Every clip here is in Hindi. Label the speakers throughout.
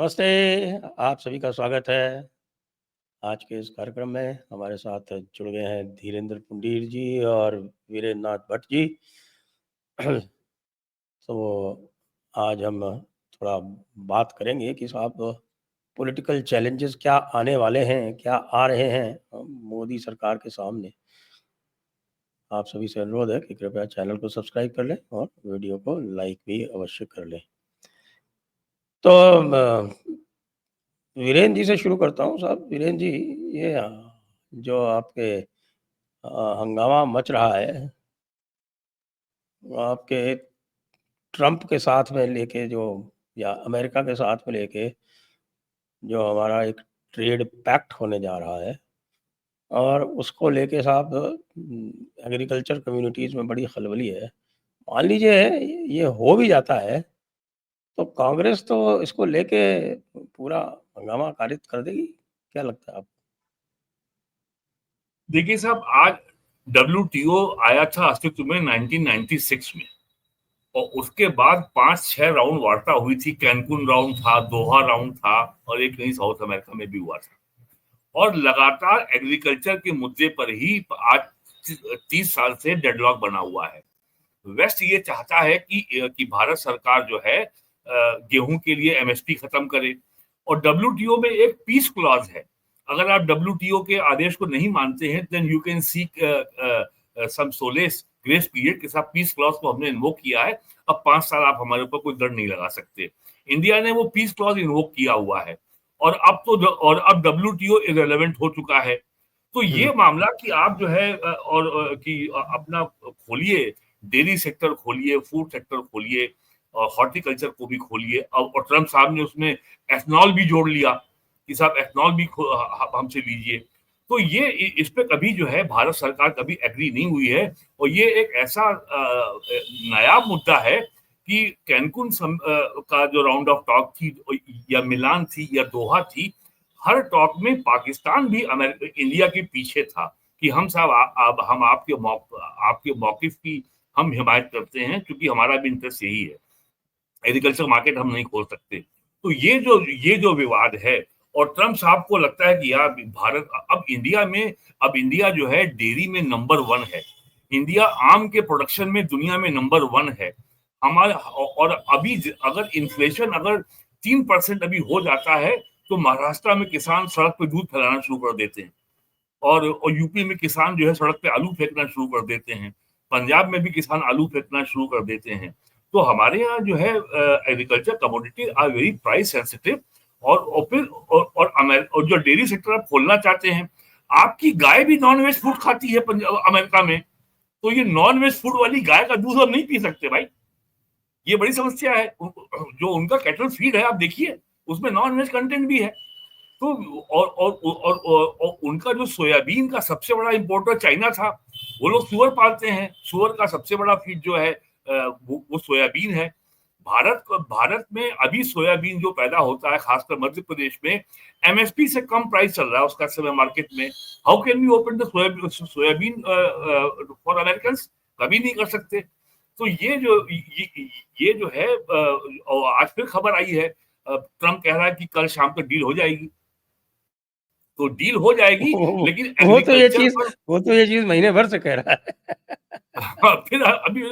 Speaker 1: नमस्ते, आप सभी का स्वागत है। आज के इस कार्यक्रम में हमारे साथ जुड़ गए हैं धीरेन्द्र पुंडीर जी और वीरेंद्र नाथ भट्ट जी। तो आज हम थोड़ा बात करेंगे कि साहब पॉलिटिकल चैलेंजेस क्या आने वाले हैं, क्या आ रहे हैं मोदी सरकार के सामने। आप सभी से अनुरोध है कि कृपया चैनल को सब्सक्राइब कर लें और वीडियो को लाइक भी अवश्य कर लें। तो वीरेंद्र जी से शुरू करता हूँ साहब। वीरेंद्र जी, ये जो आपके हंगामा मच रहा है, आपके ट्रंप के साथ में लेके जो या अमेरिका के साथ में लेके जो हमारा एक ट्रेड पैक्ट होने जा रहा है और उसको लेके साहब एग्रीकल्चर कम्युनिटीज़ में बड़ी खलबली है। मान लीजिए ये हो भी जाता है, तो कांग्रेस तो इसको लेके पूरा हंगामा कारित कर देगी, क्या लगता है आपको?
Speaker 2: देखिए साहब, आज WTO आया था अस्तित्व में 1996 में और उसके बाद 5-6 राउंड वार्ता हुई थी। कैनकुन राउंड था, दोहा राउंड था और एक कहीं साउथ अमेरिका में भी हुआ था। और लगातार एग्रीकल्चर के मुद्दे पर ही आज 30 साल से डेडलॉक बना हुआ है। वेस्ट ये चाहता है कि भारत सरकार जो है गेहूं के लिए MSP खत्म करे और WTO में एक पीस क्लॉज है। अगर आप WTO के आदेश को नहीं मानते हैं then you can seek some solace grace period के साथ पीस क्लॉज को हमने इन्वोक किया है। अब 5 साल आप हमारे ऊपर कोई दंड नहीं लगा सकते। इंडिया ने वो पीस क्लॉज इन्वोक किया हुआ है और अब WTO इररिलेवेंट हो चुका है। तो ये मामला कि आप जो है कि अपना खोलिए, डेयरी सेक्टर खोलिए, फूड सेक्टर खोलिए और हॉर्टिकल्चर को भी खोलिए। और ट्रम्प साहब ने उसमें एथनॉल भी जोड़ लिया कि साहब एथनॉल भी हमसे लीजिए। तो ये इस पे कभी जो है भारत सरकार कभी एग्री नहीं हुई है और ये एक ऐसा नया मुद्दा है कि कैनकुन का जो राउंड ऑफ टॉक थी या मिलान थी या दोहा थी, हर टॉक में पाकिस्तान भी इंडिया के पीछे था कि हम साहब हम आपके मौकिफ की हम हिमायत करते हैं क्योंकि हमारा भी इंटरेस्ट यही है। एग्रीकल्चर मार्केट हम नहीं खोल सकते। तो ये जो विवाद है और ट्रम्प साहब को लगता है कि यार भारत अब इंडिया जो है डेयरी में नंबर 1 है। इंडिया आम के प्रोडक्शन में दुनिया में नंबर 1 है हमारा। और अभी अगर इन्फ्लेशन अगर 3% अभी हो जाता है तो महाराष्ट्र में किसान सड़क पे दूध फैलाना शुरू कर देते हैं और यूपी में किसान जो है सड़क पे आलू फेंकना शुरू कर देते हैं। पंजाब में भी किसान आलू फेंकना शुरू कर देते हैं। तो हमारे यहाँ जो है agriculture commodity are very price sensitive. और फिर और जो डेयरी सेक्टर आप खोलना चाहते हैं, आपकी गाय भी नॉन वेज फूड खाती है अमेरिका में। तो ये नॉन वेज फूड वाली गाय का दूध हम नहीं पी सकते भाई। ये बड़ी समस्या है। जो उनका कैटल फीड है आप देखिए, उसमें नॉन वेज कंटेंट भी है। तो और उनका जो सोयाबीन का सबसे बड़ा इंपोर्टर चाइना था। वो लोग सुअर पालते हैं, सुअर का सबसे बड़ा फीड जो है वो सोयाबीन है। भारत में अभी सोयाबीन जो पैदा होता है खासकर मध्य प्रदेश में MSP से कम प्राइस चल रहा है उसका समय मार्केट में। How can we open the soybean for American? कभी नहीं कर सकते। तो ये जो है आज फिर खबर आई है, ट्रम्प कह रहा है कि कल शाम तक डील हो जाएगी। तो डील हो जाएगी लेकिन
Speaker 1: वो तो ये
Speaker 2: एग्रीकल्चर
Speaker 1: चीज
Speaker 2: पर
Speaker 1: वो तो ये चीज महीने भर से कह रहा
Speaker 2: फिर अभी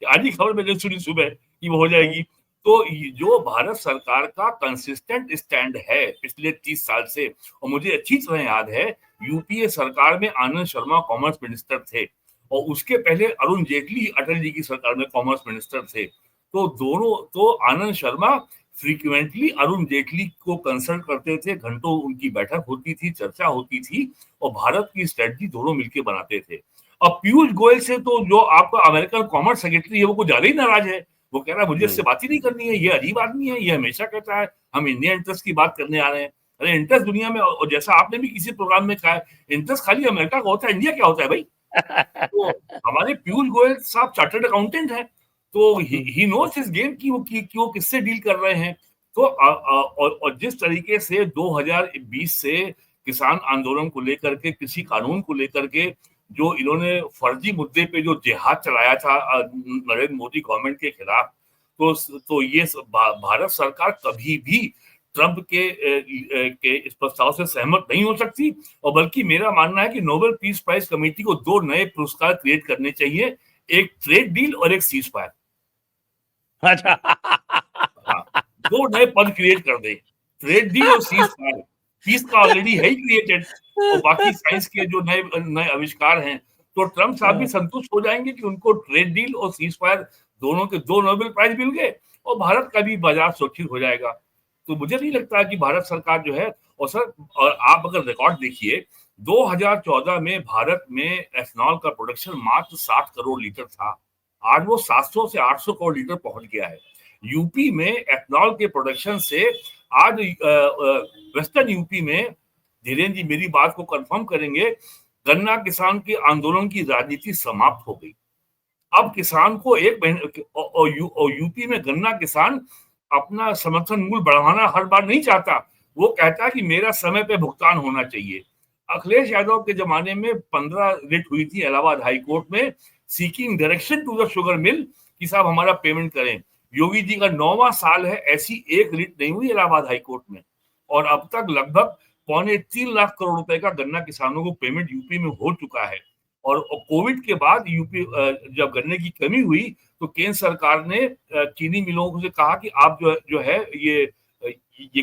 Speaker 2: आज ही खबर मैंने सुनी सुबह कि वो हो जाएगी। तो जो भारत सरकार का कंसिस्टेंट स्टैंड है पिछले 30 साल से, और मुझे अच्छी तरह याद है UPA सरकार में आनंद शर्मा कॉमर्स मिनिस्टर थे और उसके पहले अरुण जेटली अटल जी की सरकार में कॉमर्स मिनिस्टर थे। तो आनंद शर्मा फ्रीक्वेंटली अरुण जेटली को कंसल्ट करते थे, घंटों उनकी बैठक होती थी, चर्चा होती थी और भारत की स्ट्रेटजी दोनों मिलकर बनाते थे। अब पीयूष गोयल से तो जो आपका अमेरिकन कॉमर्स सेक्रेटरी है वो कुछ ज्यादा ही नाराज है। वो कह रहा है मुझे इससे बात ही नहीं करनी है, ये अजीब आदमी है, ये हमेशा कहता है हम इंडिया इंटरेस्ट की बात करने आ रहे हैं। अरे इंटरेस्ट दुनिया में, और जैसा आपने भी किसी प्रोग्राम में कहा है, इंटरेस्ट खाली अमेरिका का होता है, इंडिया क्या होता है भाई। तो हमारे पीयूष गोयल साहब चार्टर्ड अकाउंटेंट है, तो ही नोस हिज गेम कि वो किससे डील कर रहे हैं। तो और जिस तरीके से 2020 से किसान आंदोलन को लेकर के, कृषि कानून को लेकर के जो इन्होंने फर्जी मुद्दे पे जो जिहाद चलाया था नरेंद्र मोदी गवर्नमेंट के खिलाफ, तो ये भारत सरकार कभी भी ट्रंप के इस प्रस्ताव से सहमत नहीं हो सकती, और बल्कि मेरा मानना है कि नोबेल पीस प्राइज कमेटी को 2 नए पुरस्कार क्रिएट करने चाहिए, एक ट्रेड डील और एक सीज फायर।
Speaker 1: अच्छा।
Speaker 2: हाँ, 2 नए पद क्रिएट कर दे, ट्रेड डील और सीज फायर। पीस का ऑलरेडी है ही क्रिएटेड, और बाकी साइंस के जो नए नए आविष्कार हैं, तो ट्रंप साहब भी संतुष्ट हो जाएंगे कि उनको ट्रेड डील और सीज फायर दोनों के 2 नोबेल प्राइज मिल गए, और भारत का भी बाजार सुरक्षित हो जाएगा। तो मुझे नहीं लगता कि भारत सरकार जो है, और सर, और आप अगर रिकॉर्ड देखिए, 2014 में भारत में एथनॉल का प्रोडक्शन मात्र 60 करोड़ लीटर था, आज वो 700 से 800 करोड़ लीटर पहुंच गया है। यूपी में एथनॉल के प्रोडक्शन से आज वेस्टर्न यूपी में, धीरेन्द्र जी मेरी बात को कंफर्म करेंगे, गन्ना किसान के आंदोलन की राजनीति समाप्त हो गई। अब किसान को एक महीने, और यूपी में गन्ना किसान अपना समर्थन मूल्य बढ़ाना हर बार नहीं चाहता, वो कहता है कि मेरा समय पे भुगतान होना चाहिए। अखिलेश यादव के जमाने में 15 रिट हुई थी इलाहाबाद हाई कोर्ट में, seeking direction to the sugar mill कि साहब हमारा पेमेंट करें। योगी जी का 9वां साल है, ऐसी एक रिट नहीं हुई इलाहाबाद हाई कोर्ट में, और अब तक लगभग 2.25 लाख करोड़ रुपए का गन्ना किसानों को पेमेंट यूपी में हो चुका है। और कोविड के बाद यूपी जब गन्ने की कमी हुई, तो केंद्र सरकार ने चीनी मिलों से कहा कि आप जो है ये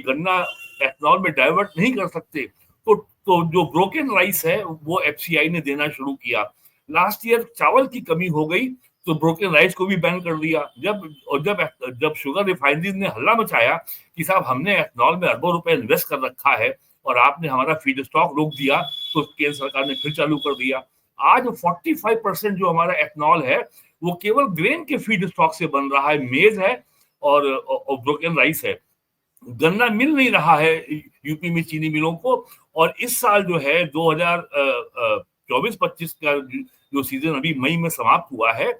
Speaker 2: गन्ना एथनॉल में डाइवर्ट नहीं कर सकते, तो जो ब्रोकन राइस है वो एफसीआई ने देना शुरू किया। लास्ट ईयर चावल की कमी हो गई, तो ब्रोकन राइस को भी बैन कर दिया। जब शुगर रिफाइनरीज ने हल्ला मचाया कि साहब हमने एथनॉल में अरबों रुपए इन्वेस्ट कर रखा है और आपने हमारा फीड स्टॉक रोक दिया, तो केंद्र सरकार ने फिर चालू कर दिया। आज 45% जो हमारा एथनॉल है वो केवल ग्रेन के फीड स्टॉक से बन रहा है, मेज है और ब्रोकन राइस है। गन्ना मिल नहीं रहा है यूपी में चीनी मिलों को, और इस साल जो है 2024-25 का जो सीजन अभी मई में समाप्त हुआ है,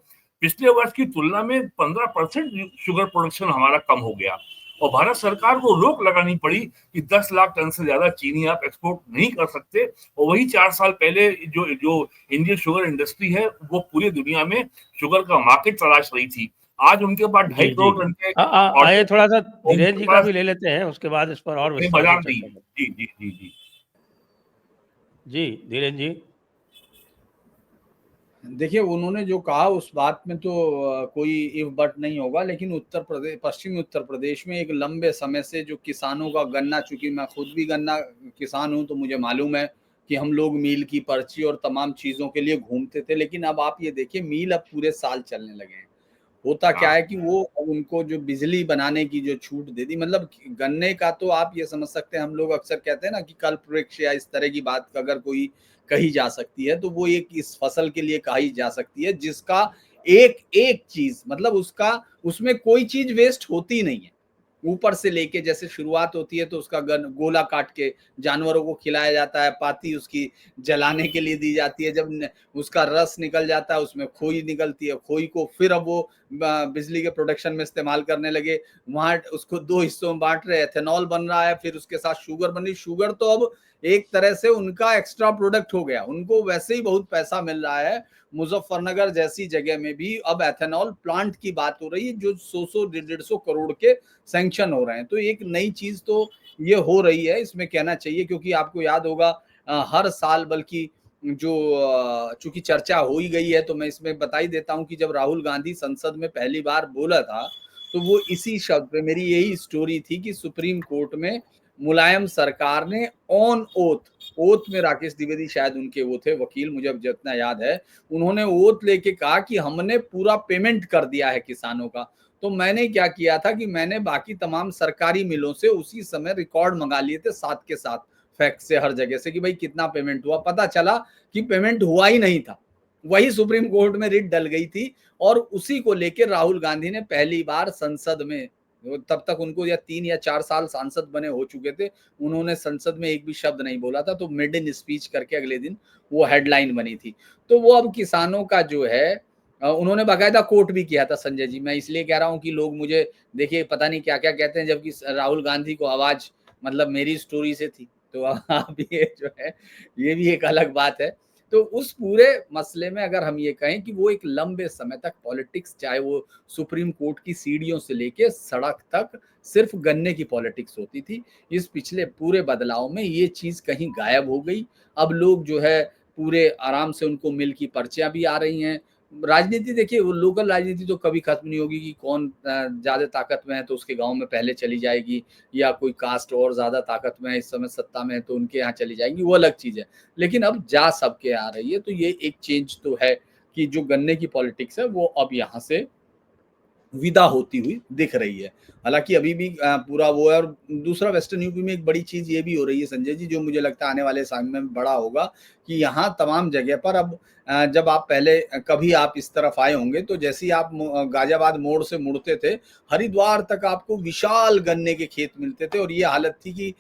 Speaker 2: पिछले वर्ष की तुलना में 15% शुगर प्रोडक्शन हमारा कम हो गया, और भारत सरकार को रोक लगानी पड़ी कि 10 लाख टन से ज्यादा चीनी आप एक्सपोर्ट नहीं कर सकते। और वही 4 साल पहले जो इंडियन शुगर इंडस्ट्री है वो पूरी दुनिया में शुगर का मार्केट तलाश रही थी। आज उनके पास 2.5 करोड़ टन के
Speaker 1: आइए थोड़ा-सा धीरेन्द्र जी का भी ले लेते हैं, उसके बाद इस पर और विस्तार से चर्चा करें।
Speaker 2: जी, जी, जी, जी।
Speaker 1: जी, धीरेन्द्र जी।
Speaker 3: देखिए, उन्होंने जो कहा उस बात में तो कोई इफ बट नहीं होगा, लेकिन उत्तर प्रदेश, पश्चिमी उत्तर प्रदेश में एक लंबे समय से जो किसानों का गन्ना, चूंकि मैं खुद भी गन्ना किसान हूं तो मुझे मालूम है कि हम लोग मील की पर्ची और तमाम चीजों के लिए घूमते थे, लेकिन अब आप ये देखिए मील अब पूरे साल चलने लगे हैं। होता क्या है कि वो उनको जो बिजली बनाने की जो छूट दे दी, मतलब गन्ने का तो आप ये समझ सकते हैं, हम लोग अक्सर कहते हैं ना कि कल्प वृक्ष या इस तरह की बात अगर कोई कही जा सकती है तो वो एक इस फसल के लिए कही जा सकती है जिसका एक एक चीज, मतलब उसका, उसमें कोई चीज वेस्ट होती नहीं है। ऊपर से लेके जैसे शुरुआत होती है तो उसका गोला काट के जानवरों को खिलाया जाता है, पाती उसकी जलाने के लिए दी जाती है, जब उसका रस निकल जाता है उसमें खोई निकलती है, खोई को फिर अब वो बिजली के प्रोडक्शन में इस्तेमाल करने लगे। वहां उसको 2 हिस्सों में बांट रहे, एथेनॉल बन रहा है, फिर उसके साथ शुगर बन रही। शुगर तो अब एक तरह से उनका एक्स्ट्रा प्रोडक्ट हो गया, उनको वैसे ही बहुत पैसा मिल रहा है। मुजफ्फरनगर जैसी जगह में भी अब एथेनॉल प्लांट की बात हो रही है जो 100-150 करोड़ के सैंक्शन हो रहे हैं। तो एक नई चीज तो ये हो रही है, इसमें कहना चाहिए, क्योंकि आपको याद होगा हर साल, बल्कि जो चूंकि चर्चा हो ही गई है तो मैं इसमें बता ही देता हूं कि जब राहुल गांधी संसद में पहली बार बोला था तो वो इसी शब्द पे, मेरी यही स्टोरी थी कि सुप्रीम कोर्ट में मुलायम सरकार ने ऑन ओथ में, राकेश द्विवेदी शायद उनके वो थे वकील, मुझे अब जितना याद है, उन्होंने ओथ लेके कहा कि हमने पूरा पेमेंट कर दिया है किसानों का। तो मैंने क्या किया था कि मैंने बाकी तमाम सरकारी मिलों से उसी समय रिकॉर्ड मंगा लिए थे साथ के साथ, फैक्ट से, हर जगह से, कि भाई कितना पेमेंट हुआ। पता चला कि पेमेंट हुआ ही नहीं था, वही सुप्रीम कोर्ट में रिट डल गई थी, और उसी को लेकर राहुल गांधी ने पहली बार संसद में, तब तक उनको या 3 या 4 साल सांसद बने हो चुके थे, उन्होंने संसद में एक भी शब्द नहीं बोला था, तो मिड इन स्पीच करके अगले दिन वो हेडलाइन बनी थी। तो वो अब किसानों का जो है, उन्होंने बाकायदा कोट भी किया था संजय जी। मैं इसलिए कह रहा हूं कि लोग मुझे देखिए पता नहीं क्या क्या कहते हैं, जबकि राहुल गांधी को आवाज मतलब मेरी स्टोरी से थी। तो अब ये जो है ये भी एक अलग बात है। तो उस पूरे मसले में अगर हम ये कहें कि वो एक लंबे समय तक पॉलिटिक्स, चाहे वो सुप्रीम कोर्ट की सीढ़ियों से लेके सड़क तक सिर्फ गन्ने की पॉलिटिक्स होती थी। इस पिछले पूरे बदलाव में ये चीज़ कहीं गायब हो गई। अब लोग जो है पूरे आराम से उनको मिल की पर्चियाँ भी आ रही हैं। राजनीति देखिए, वो लोकल राजनीति तो कभी खत्म नहीं होगी कि कौन ज़्यादा ताकत में है तो उसके गाँव में पहले चली जाएगी, या कोई कास्ट और ज़्यादा ताकत में है, इस समय सत्ता में है तो उनके यहाँ चली जाएगी, वो अलग चीज़ है। लेकिन अब जा सबके आ रही है, तो ये एक चेंज तो है कि जो गन्ने की पॉलिटिक्स है वो अब यहाँ से विदा होती हुई दिख रही है। हालाँकि अभी भी पूरा वो है। और दूसरा वेस्टर्न यूपी में एक बड़ी चीज़ ये भी हो रही है संजय जी, जो मुझे लगता है आने वाले समय में बड़ा होगा, कि यहाँ तमाम जगह पर अब जब आप पहले कभी आप इस तरफ आए होंगे तो जैसे ही आप गाज़ियाबाद मोड़ से मुड़ते थे, हरिद्वार तक आपको विशाल गन्ने के खेत मिलते थे। और ये हालत थी कि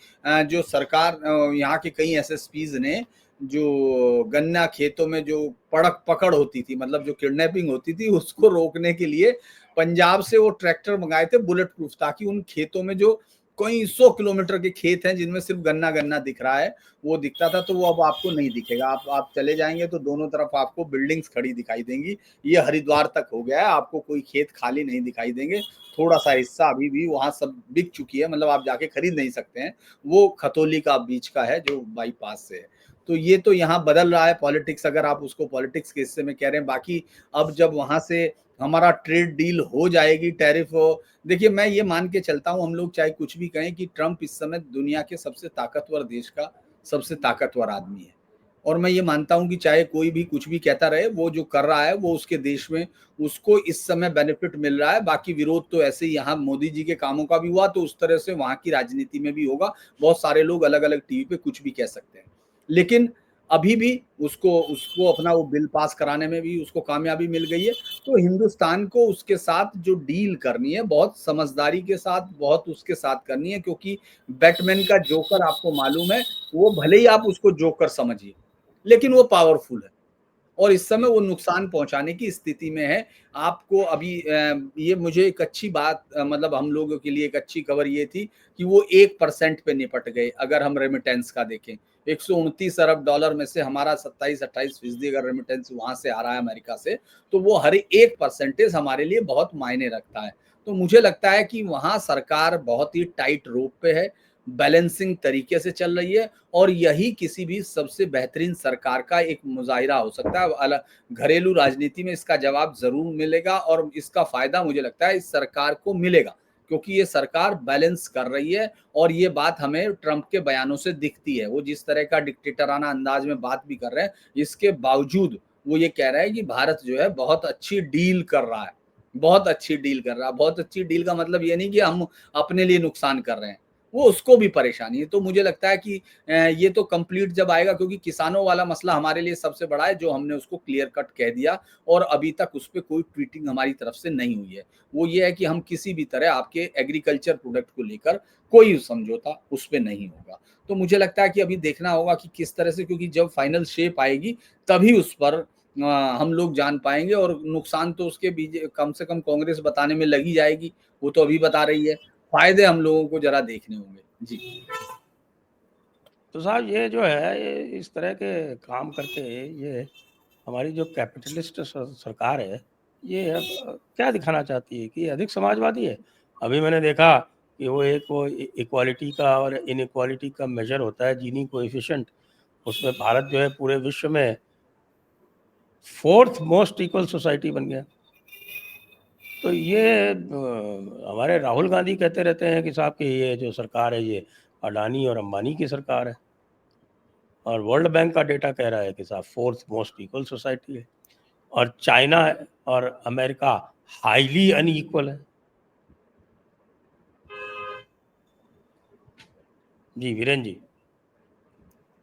Speaker 3: जो सरकार यहाँ के कई एसएसपीज़ ने जो गन्ना खेतों में जो पकड़ होती थी, मतलब जो किडनैपिंग होती थी, उसको रोकने के लिए पंजाब से वो ट्रैक्टर मंगाए थे बुलेट प्रूफ, ताकि उन खेतों में जो कई 100 किलोमीटर के खेत हैं जिनमें सिर्फ गन्ना गन्ना दिख रहा है, वो दिखता था, तो वो अब आपको नहीं दिखेगा। आप चले जाएंगे तो दोनों तरफ आपको बिल्डिंग्स खड़ी दिखाई देंगी। ये हरिद्वार तक हो गया है, आपको कोई खेत खाली नहीं दिखाई देंगे। थोड़ा सा हिस्सा अभी भी वहां सब बिक चुकी है, मतलब आप जाके खरीद नहीं सकते हैं, वो खतौली का बीच का है जो बाईपास से है। तो ये तो यहाँ बदल रहा है पॉलिटिक्स, अगर आप उसको पॉलिटिक्स के हिस्से में कह रहे हैं। बाकी अब जब वहां से हमारा ट्रेड डील हो जाएगी, टैरिफ हो, देखिए मैं ये मान के चलता हूँ, हम लोग चाहे कुछ भी कहें कि ट्रंप इस समय दुनिया के सबसे ताकतवर देश का सबसे ताकतवर आदमी है। और मैं ये मानता हूँ कि चाहे कोई भी कुछ भी कहता रहे, वो जो कर रहा है वो उसके देश में उसको इस समय बेनिफिट मिल रहा है। बाकी विरोध तो ऐसे ही यहाँ मोदी जी के कामों का भी हुआ, तो उस तरह से वहां की राजनीति में भी होगा। बहुत सारे लोग अलग अलग टीवी पे कुछ भी कह सकते हैं, लेकिन अभी भी उसको उसको अपना वो बिल पास कराने में भी उसको कामयाबी मिल गई है। तो हिंदुस्तान को उसके साथ जो डील करनी है, बहुत समझदारी के साथ, बहुत उसके साथ करनी है, क्योंकि बैटमैन का जोकर आपको मालूम है, वो भले ही आप उसको जोकर समझिए, लेकिन वो पावरफुल है और इस समय वो नुकसान पहुंचाने की स्थिति में है। आपको अभी ये मुझे एक अच्छी बात, मतलब हम लोगों के लिए एक अच्छी खबर ये थी कि वो 1% पे निपट गए। अगर हम रेमिटेंस का देखें, 129 अरब डॉलर में से हमारा 27-28% अगर रेमिटेंस वहां से आ रहा है अमेरिका से, तो वो हर 1% हमारे लिए बहुत मायने रखता है। तो मुझे लगता है कि वहां सरकार बहुत ही टाइट रोप पे है, बैलेंसिंग तरीके से चल रही है, और यही किसी भी सबसे बेहतरीन सरकार का एक मुजाहिरा हो सकता है। घरेलू राजनीति में इसका जवाब जरूर मिलेगा, और इसका फायदा मुझे लगता है इस सरकार को मिलेगा, क्योंकि ये सरकार बैलेंस कर रही है। और ये बात हमें ट्रंप के बयानों से दिखती है, वो जिस तरह का डिक्टेटराना अंदाज में बात भी कर रहे हैं, इसके बावजूद वो ये कह रहा है कि भारत जो है बहुत अच्छी डील कर रहा है, बहुत अच्छी डील कर रहा है। बहुत अच्छी डील का मतलब ये नहीं कि हम अपने लिए नुकसान कर रहे हैं, वो उसको भी परेशानी है। तो मुझे लगता है कि ये तो कंप्लीट जब आएगा, क्योंकि किसानों वाला मसला हमारे लिए सबसे बड़ा है, जो हमने उसको क्लियर कट कह दिया, और अभी तक उस पर कोई ट्वीटिंग हमारी तरफ से नहीं हुई है। वो ये है कि हम किसी भी तरह आपके एग्रीकल्चर प्रोडक्ट को लेकर कोई समझौता उस पर नहीं होगा। तो मुझे लगता है कि अभी देखना होगा कि किस तरह से, क्योंकि जब फाइनल शेप आएगी तभी उस पर हम लोग जान पाएंगे। और नुकसान तो उसके बीजे कम से कम कांग्रेस बताने में लगी जाएगी, वो तो अभी बता रही है। फायदे हम लोगों को जरा देखने होंगे जी।
Speaker 1: तो साहब ये जो है, ये इस तरह के काम करके ये हमारी जो कैपिटलिस्ट सरकार है, ये अब क्या दिखाना चाहती है कि अधिक समाजवादी है। अभी मैंने देखा कि वो इक्वालिटी का और इनइक्वालिटी का मेजर होता है जीनी कोएफिशिएंट, उसमें भारत जो है पूरे विश्व में 4th मोस्ट इक्वल सोसाइटी बन गया। तो ये हमारे राहुल गांधी कहते रहते हैं कि साहब कि ये जो सरकार है ये अडानी और अंबानी की सरकार है, और वर्ल्ड बैंक का डेटा कह रहा है कि साहब 4th मोस्ट इक्वल सोसाइटी है, और चाइना और अमेरिका हाईली अनइक्वल है। जी वीरेन जी।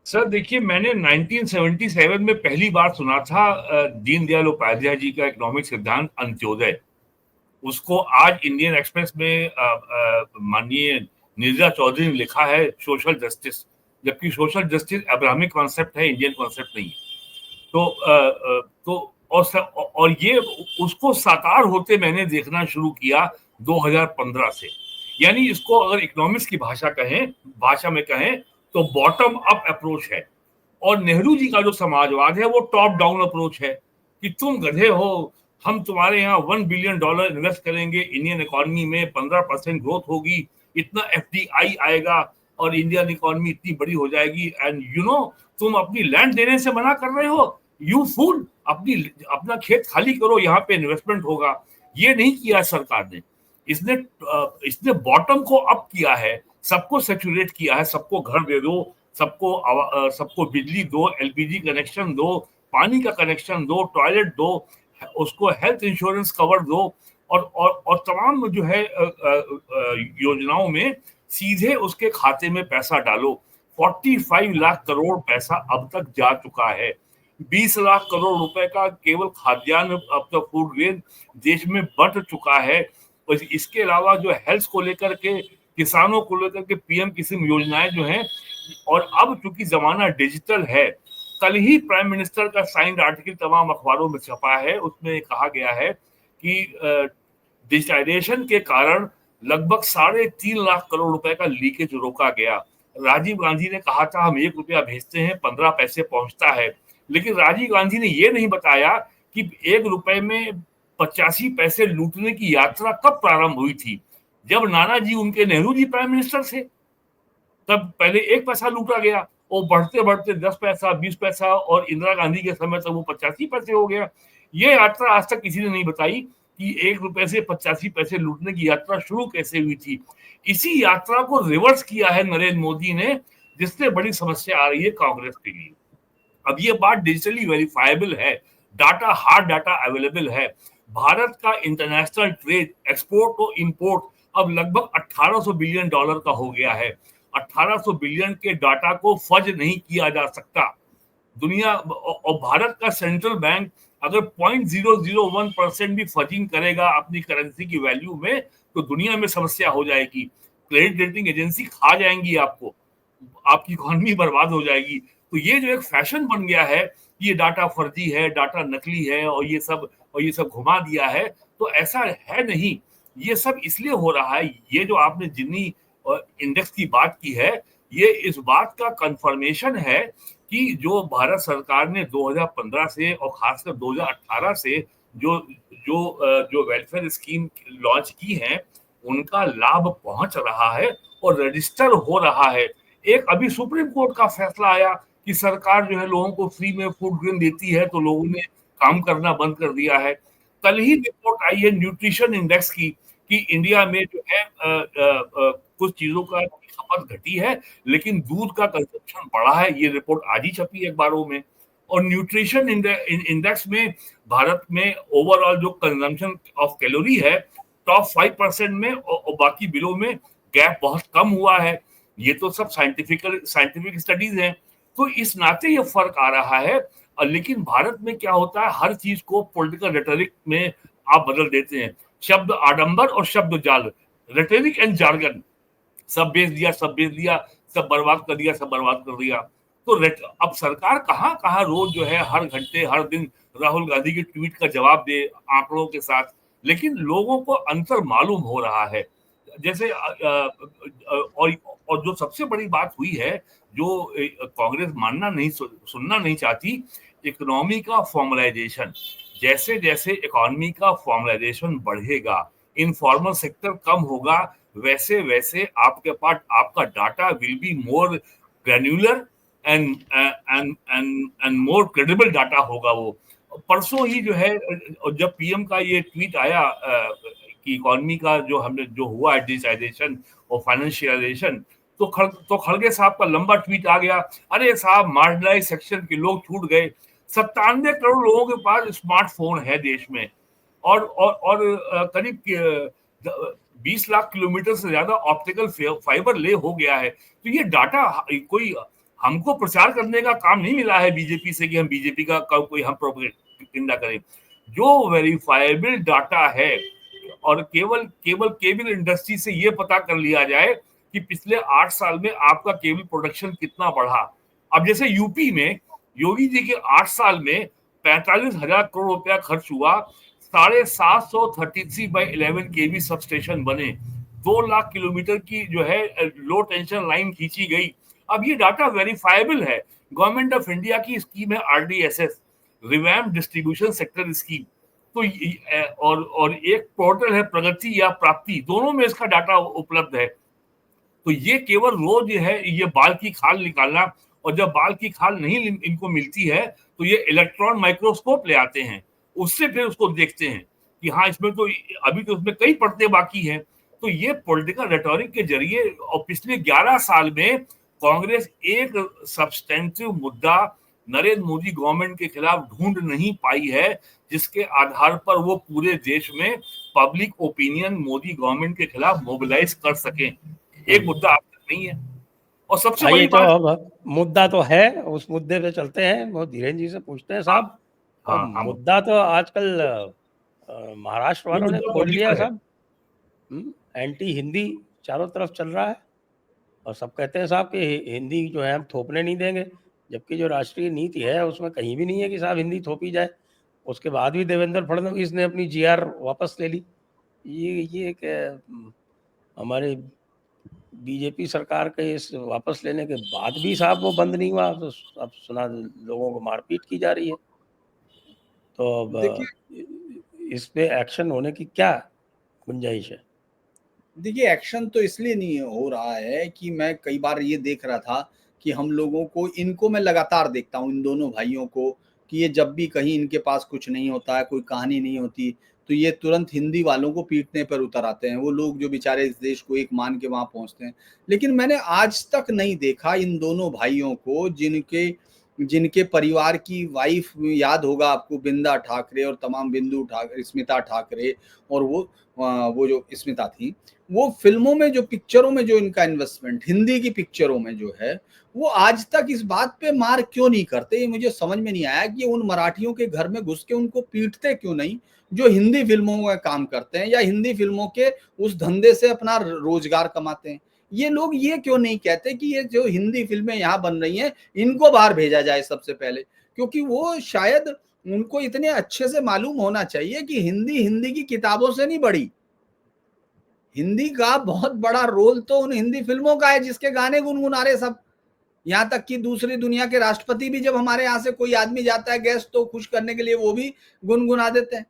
Speaker 2: सर देखिए, मैंने 1977 में पहली बार सुना था दीनदयाल उपाध्याय जी का इकोनॉमिक सिद्धांत अंत्योदय। उसको आज इंडियन एक्सप्रेस में माननीय नीरजा चौधरी ने लिखा है सोशल जस्टिस, जबकि सोशल जस्टिस अब्राहमिक कॉन्सेप्ट है, इंडियन कॉन्सेप्ट नहीं है। तो और ये उसको साकार होते मैंने देखना शुरू किया 2015 से। यानी इसको अगर इकोनॉमिक्स की भाषा में कहें तो बॉटम अप अप्रोच है, और नेहरू जी का जो समाजवाद है वो टॉप डाउन अप्रोच है कि तुम गधे हो, हम तुम्हारे यहाँ $1 बिलियन इन्वेस्ट करेंगे इंडियन इकोनॉमी में, 15% ग्रोथ होगी, इतना FDI आएगा और इंडियन इकोनॉमी इतनी बड़ी हो जाएगी। एंड तुम अपनी लैंड देने से मना कर रहे हो, यू फूल, अपना खेत खाली करो, यहाँ पे इन्वेस्टमेंट होगा। ये नहीं किया सरकार ने। इसने बॉटम को अप किया है, सबको सैचुरेट किया है, सबको घर दे दो, सबको बिजली दो, LPG कनेक्शन दो, पानी का कनेक्शन दो, टॉयलेट दो, उसको हेल्थ इंश्योरेंस कवर दो, और तमाम जो है योजनाओं में सीधे उसके खाते में पैसा डालो। 45 लाख करोड़ पैसा अब तक जा चुका है। 20 लाख करोड़ रुपए का केवल खाद्यान्न अब तक फूड ग्रेन देश में बंट चुका है। इसके अलावा जो हेल्थ को लेकर के, किसानों को लेकर के PM किस्म योजनाएं जो हैं, और अब चूंकि जमाना डिजिटल है, कल ही प्राइम मिनिस्टर का साइंड आर्टिकल तमाम अखबारों में छपा है, उसमें कहा गया है कि डिजिटाइजेशन के कारण लगभग 3.5 लाख करोड़ रुपए का लीकेज रोका गया। राजीव गांधी ने कहा था हम 1 रुपया भेजते हैं 15 पैसे पहुंचता है, लेकिन राजीव गांधी ने यह नहीं बताया कि 1 रुपए में 85 पैसे लूटने की यात्रा कब प्रारंभ हुई थी। जब नानाजी उनके नेहरू जी प्राइम मिनिस्टर थे तब पहले 1 पैसा लूटा गया, और बढ़ते बढ़ते 10 पैसा, 20 पैसा, और इंदिरा गांधी के समय तक वो 85 पैसे हो गया। ये यात्रा आज तक किसी ने नहीं बताई कि 1 रुपए से 85 पैसे लूटने की यात्रा शुरू कैसे हुई थी। इसी यात्रा को रिवर्स किया है नरेंद्र मोदी ने, जिससे बड़ी समस्या आ रही है कांग्रेस के लिए। अब ये बात डिजिटली वेरीफाइबल है, डाटा, हार्ड डाटा अवेलेबल है। भारत का इंटरनेशनल ट्रेड, एक्सपोर्ट और इंपोर्ट अब लगभग $1800 बिलियन का हो गया है। 1800 बिलियन के डाटा को फज नहीं किया जा सकता दुनिया। और भारत का सेंट्रल बैंक अगर 0.001% भी फजिंग करेगा अपनी करेंसी की वैल्यू में, तो दुनिया में समस्या हो जाएगी। क्रेडिट रेटिंग एजेंसी खा जाएंगी आपको, आपकी इकोनॉमी बर्बाद हो जाएगी। तो ये जो एक फैशन बन गया है, ये डाटा फर्जी है, डाटा नकली है, और ये सब घुमा दिया है, तो ऐसा है नहीं। ये सब इसलिए हो रहा है, ये जो आपने जिनी इंडेक्स की बात की है, ये इस बात का कंफर्मेशन है कि जो भारत सरकार ने 2015 से और खासकर 2018 से जो वेलफेयर स्कीम लॉन्च की है, उनका लाभ पहुंच रहा है और रजिस्टर हो रहा है। एक अभी सुप्रीम कोर्ट का फैसला आया कि सरकार जो है लोगों को फ्री में फूड ग्रेन देती है, तो लोगों ने काम करना बंद कर दिया है। कल ही रिपोर्ट आई है न्यूट्रिशन इंडेक्स की कि इंडिया में जो है कुछ चीजों का खपत घटी है, लेकिन दूध का कंजप्शन बढ़ा है। ये रिपोर्ट आज ही छपी है अखबारों में। और न्यूट्रिशन इंडेक्स में भारत में ओवरऑल जो कंजम्पशन ऑफ कैलोरी है टॉप 5% में, और बाकी बिलों में गैप बहुत कम हुआ है। ये तो सब साइंटिफिक स्टडीज हैं। तो इस नाते ये फर्क आ रहा है। लेकिन भारत में क्या होता है, हर चीज को पॉलिटिकल रेटोरिक में आप बदल देते हैं। शब्द आडंबर और शब्द जाल, रेटोरिक एंड जार्गन, सब बेच दिया, सब बर्बाद कर दिया। तो अब सरकार कहाँ रोज जो है हर घंटे हर दिन राहुल गांधी के ट्वीट का जवाब दे आंकड़ों के साथ, लेकिन लोगों को अंतर मालूम हो रहा है। जैसे और जो सबसे बड़ी बात हुई है, जो कांग्रेस सुनना नहीं चाहती, इकोनॉमी का फॉर्मलाइजेशन। जैसे जैसे इकोनॉमी का फॉर्मलाइजेशन बढ़ेगा, इनफॉर्मल सेक्टर कम होगा, वैसे वैसे आपके पास आपका data will be more granular and more credible data होगा। वो परसों ही जो है, जब PM का ये ट्वीट आया कि इकोनॉमी का जो हुआ है डिजिटाइजेशन और फाइनेंशियलाइजेशन, तो खड़गे साहब का लंबा ट्वीट आ गया, अरे साहब मार्जिनलाइज सेक्शन के लोग छूट गए। 97 करोड़ लोगों के पास स्मार्टफोन है देश में, और करीब 20 लाख किलोमीटर से ज्यादा ऑप्टिकल फाइबर ले हो गया है। तो ये डाटा कोई हमको प्रचार करने का काम नहीं मिला है बीजेपी से कि हम बीजेपी का कोई हम प्रोपेगेंडा करें। जो वेरीफाइबल डाटा है, और केवल केबल इंडस्ट्री से ये पता कर लिया जाए कि पिछले 8 साल में आपका केबल प्रोडक्शन कितना बढ़ा। अब जैसे यूपी में योगी जी के 8 साल में 45,000 करोड़ रुपया खर्च हुआ, 733/11 kV सब स्टेशन बने, 2 लाख किलोमीटर की जो है लो टेंशन लाइन खींची गई। अब ये डाटा वेरीफाइबल है। गवर्नमेंट ऑफ इंडिया की स्कीम है RDSS, revamp distribution sector scheme. तो और एक पोर्टल है प्रगति या प्राप्ति, दोनों में इसका डाटा उपलब्ध है। तो ये केवल रोज है ये बाल की खाल निकालना, और जब बाल की खाल नहीं इनको मिलती है तो ये इलेक्ट्रॉन माइक्रोस्कोप ले आते हैं, उससे फिर उसको देखते हैं कि हाँ इसमें तो अभी तो उसमें कई परतें बाकी हैं। तो ये पॉलिटिकल रेटोरिक के जरिए, और पिछले 11 साल में कांग्रेस एक सब्सटेंटिव मुद्दा नरेंद्र मोदी गवर्नमेंट के खिलाफ ढूंढ नहीं पाई है जिसके आधार पर वो पूरे देश में पब्लिक ओपिनियन मोदी गवर्नमेंट के खिलाफ मोबिलाइज कर सके। एक मुद्दा आप तक नहीं है। और सबसे बड़ी
Speaker 1: तो
Speaker 2: बात,
Speaker 1: अब मुद्दा तो है, उस मुद्दे पे चलते हैं। वो धीरेन्द्र जी से पूछते हैं साहब।
Speaker 2: हाँ,
Speaker 1: मुद्दा तो आजकल महाराष्ट्र वालों ने खोल लिया साहब। एंटी हिंदी चारों तरफ चल रहा है, और सब कहते हैं साहब कि हिंदी जो है हम थोपने नहीं देंगे, जबकि जो राष्ट्रीय नीति है उसमें कहीं भी नहीं है कि साहब हिंदी थोपी जाए। उसके बाद भी देवेंद्र फडणवीस ने अपनी GR वापस ले ली। ये एक हमारे बीजेपी सरकार के इस वापस लेने के बाद भी साहब वो बंद नहीं हुआ। तो अब सुना लोगों को मारपीट की जा रही है। तो अब इस पे एक्शन होने की क्या गुंजाइश है?
Speaker 3: देखिए, एक्शन तो इसलिए नहीं हो रहा है कि मैं कई बार ये देख रहा था कि हम लोगों को, इनको मैं लगातार देखता हूँ, इन दोनों भाइयों को, कि ये जब भी कहीं इनके पास कुछ नहीं होता है, कोई कहानी नहीं होती, तो ये तुरंत हिंदी वालों को पीटने पर उतर आते हैं। वो लोग जो बेचारे इस देश को एक मान के वहां पहुंचते हैं। लेकिन मैंने आज तक नहीं देखा इन दोनों भाइयों को, जिनके परिवार की वाइफ, याद होगा आपको, बिंदा ठाकरे और तमाम बिंदु ठाकरे, स्मिता ठाकरे, और वो जो स्मिता थी, वो फिल्मों में जो, पिक्चरों में जो इनका इन्वेस्टमेंट, हिंदी की पिक्चरों में जो है, वो आज तक इस बात पे मार क्यों नहीं करते? ये मुझे समझ में नहीं आया कि उन मराठियों के घर में घुस के उनको पीटते क्यों नहीं, जो हिंदी फिल्मों में काम करते हैं या हिंदी फिल्मों के उस धंधे से अपना रोजगार कमाते हैं। ये लोग ये क्यों नहीं कहते कि ये जो हिंदी फिल्में यहाँ बन रही हैं, इनको बाहर भेजा जाए सबसे पहले? क्योंकि वो शायद, उनको इतने अच्छे से मालूम होना चाहिए कि हिंदी की किताबों से नहीं बढ़ी। हिंदी का बहुत बड़ा रोल तो उन हिंदी फिल्मों का है जिसके गाने गुनगुना रहे सब। यहाँ तक कि दूसरी दुनिया के राष्ट्रपति भी जब हमारे यहाँ से कोई आदमी जाता है गेस्ट, तो खुश करने के लिए वो भी गुनगुना देते हैं।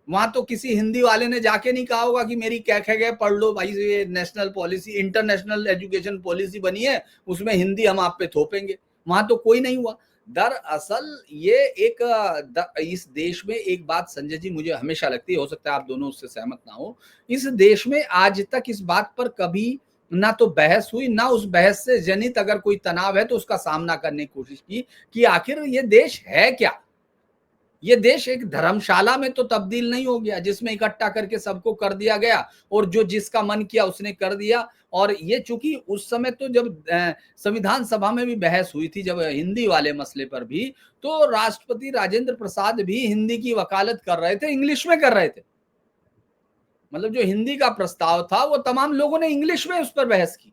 Speaker 3: वहां तो किसी हिंदी वाले ने जाके नहीं कहा होगा कि मेरी क्या कह गए पढ़ लो भाई, ये national policy, international education policy बनी है, उसमें हिंदी हम आप पे थोपेंगे। वहां तो कोई नहीं हुआ। दरअसल ये इस देश में एक बात संजय जी मुझे हमेशा लगती है, हो सकता है आप दोनों उससे सहमत ना हो, इस देश में आज तक इस बात पर कभी ना तो बहस हुई, ना उस बहस से जनित अगर कोई तनाव है तो उसका सामना करने की कोशिश की कि आखिर ये देश है क्या। ये देश एक धर्मशाला में तो तब्दील नहीं हो गया जिसमें इकट्ठा करके सबको कर दिया गया और जो जिसका मन किया उसने कर दिया। और ये चूंकि उस समय तो जब संविधान सभा में भी बहस हुई थी, जब हिंदी वाले मसले पर भी, तो राष्ट्रपति राजेंद्र प्रसाद भी हिंदी की वकालत कर रहे थे, इंग्लिश में कर रहे थे। मतलब जो हिंदी का प्रस्ताव था वो तमाम लोगों ने इंग्लिश में उस पर बहस की।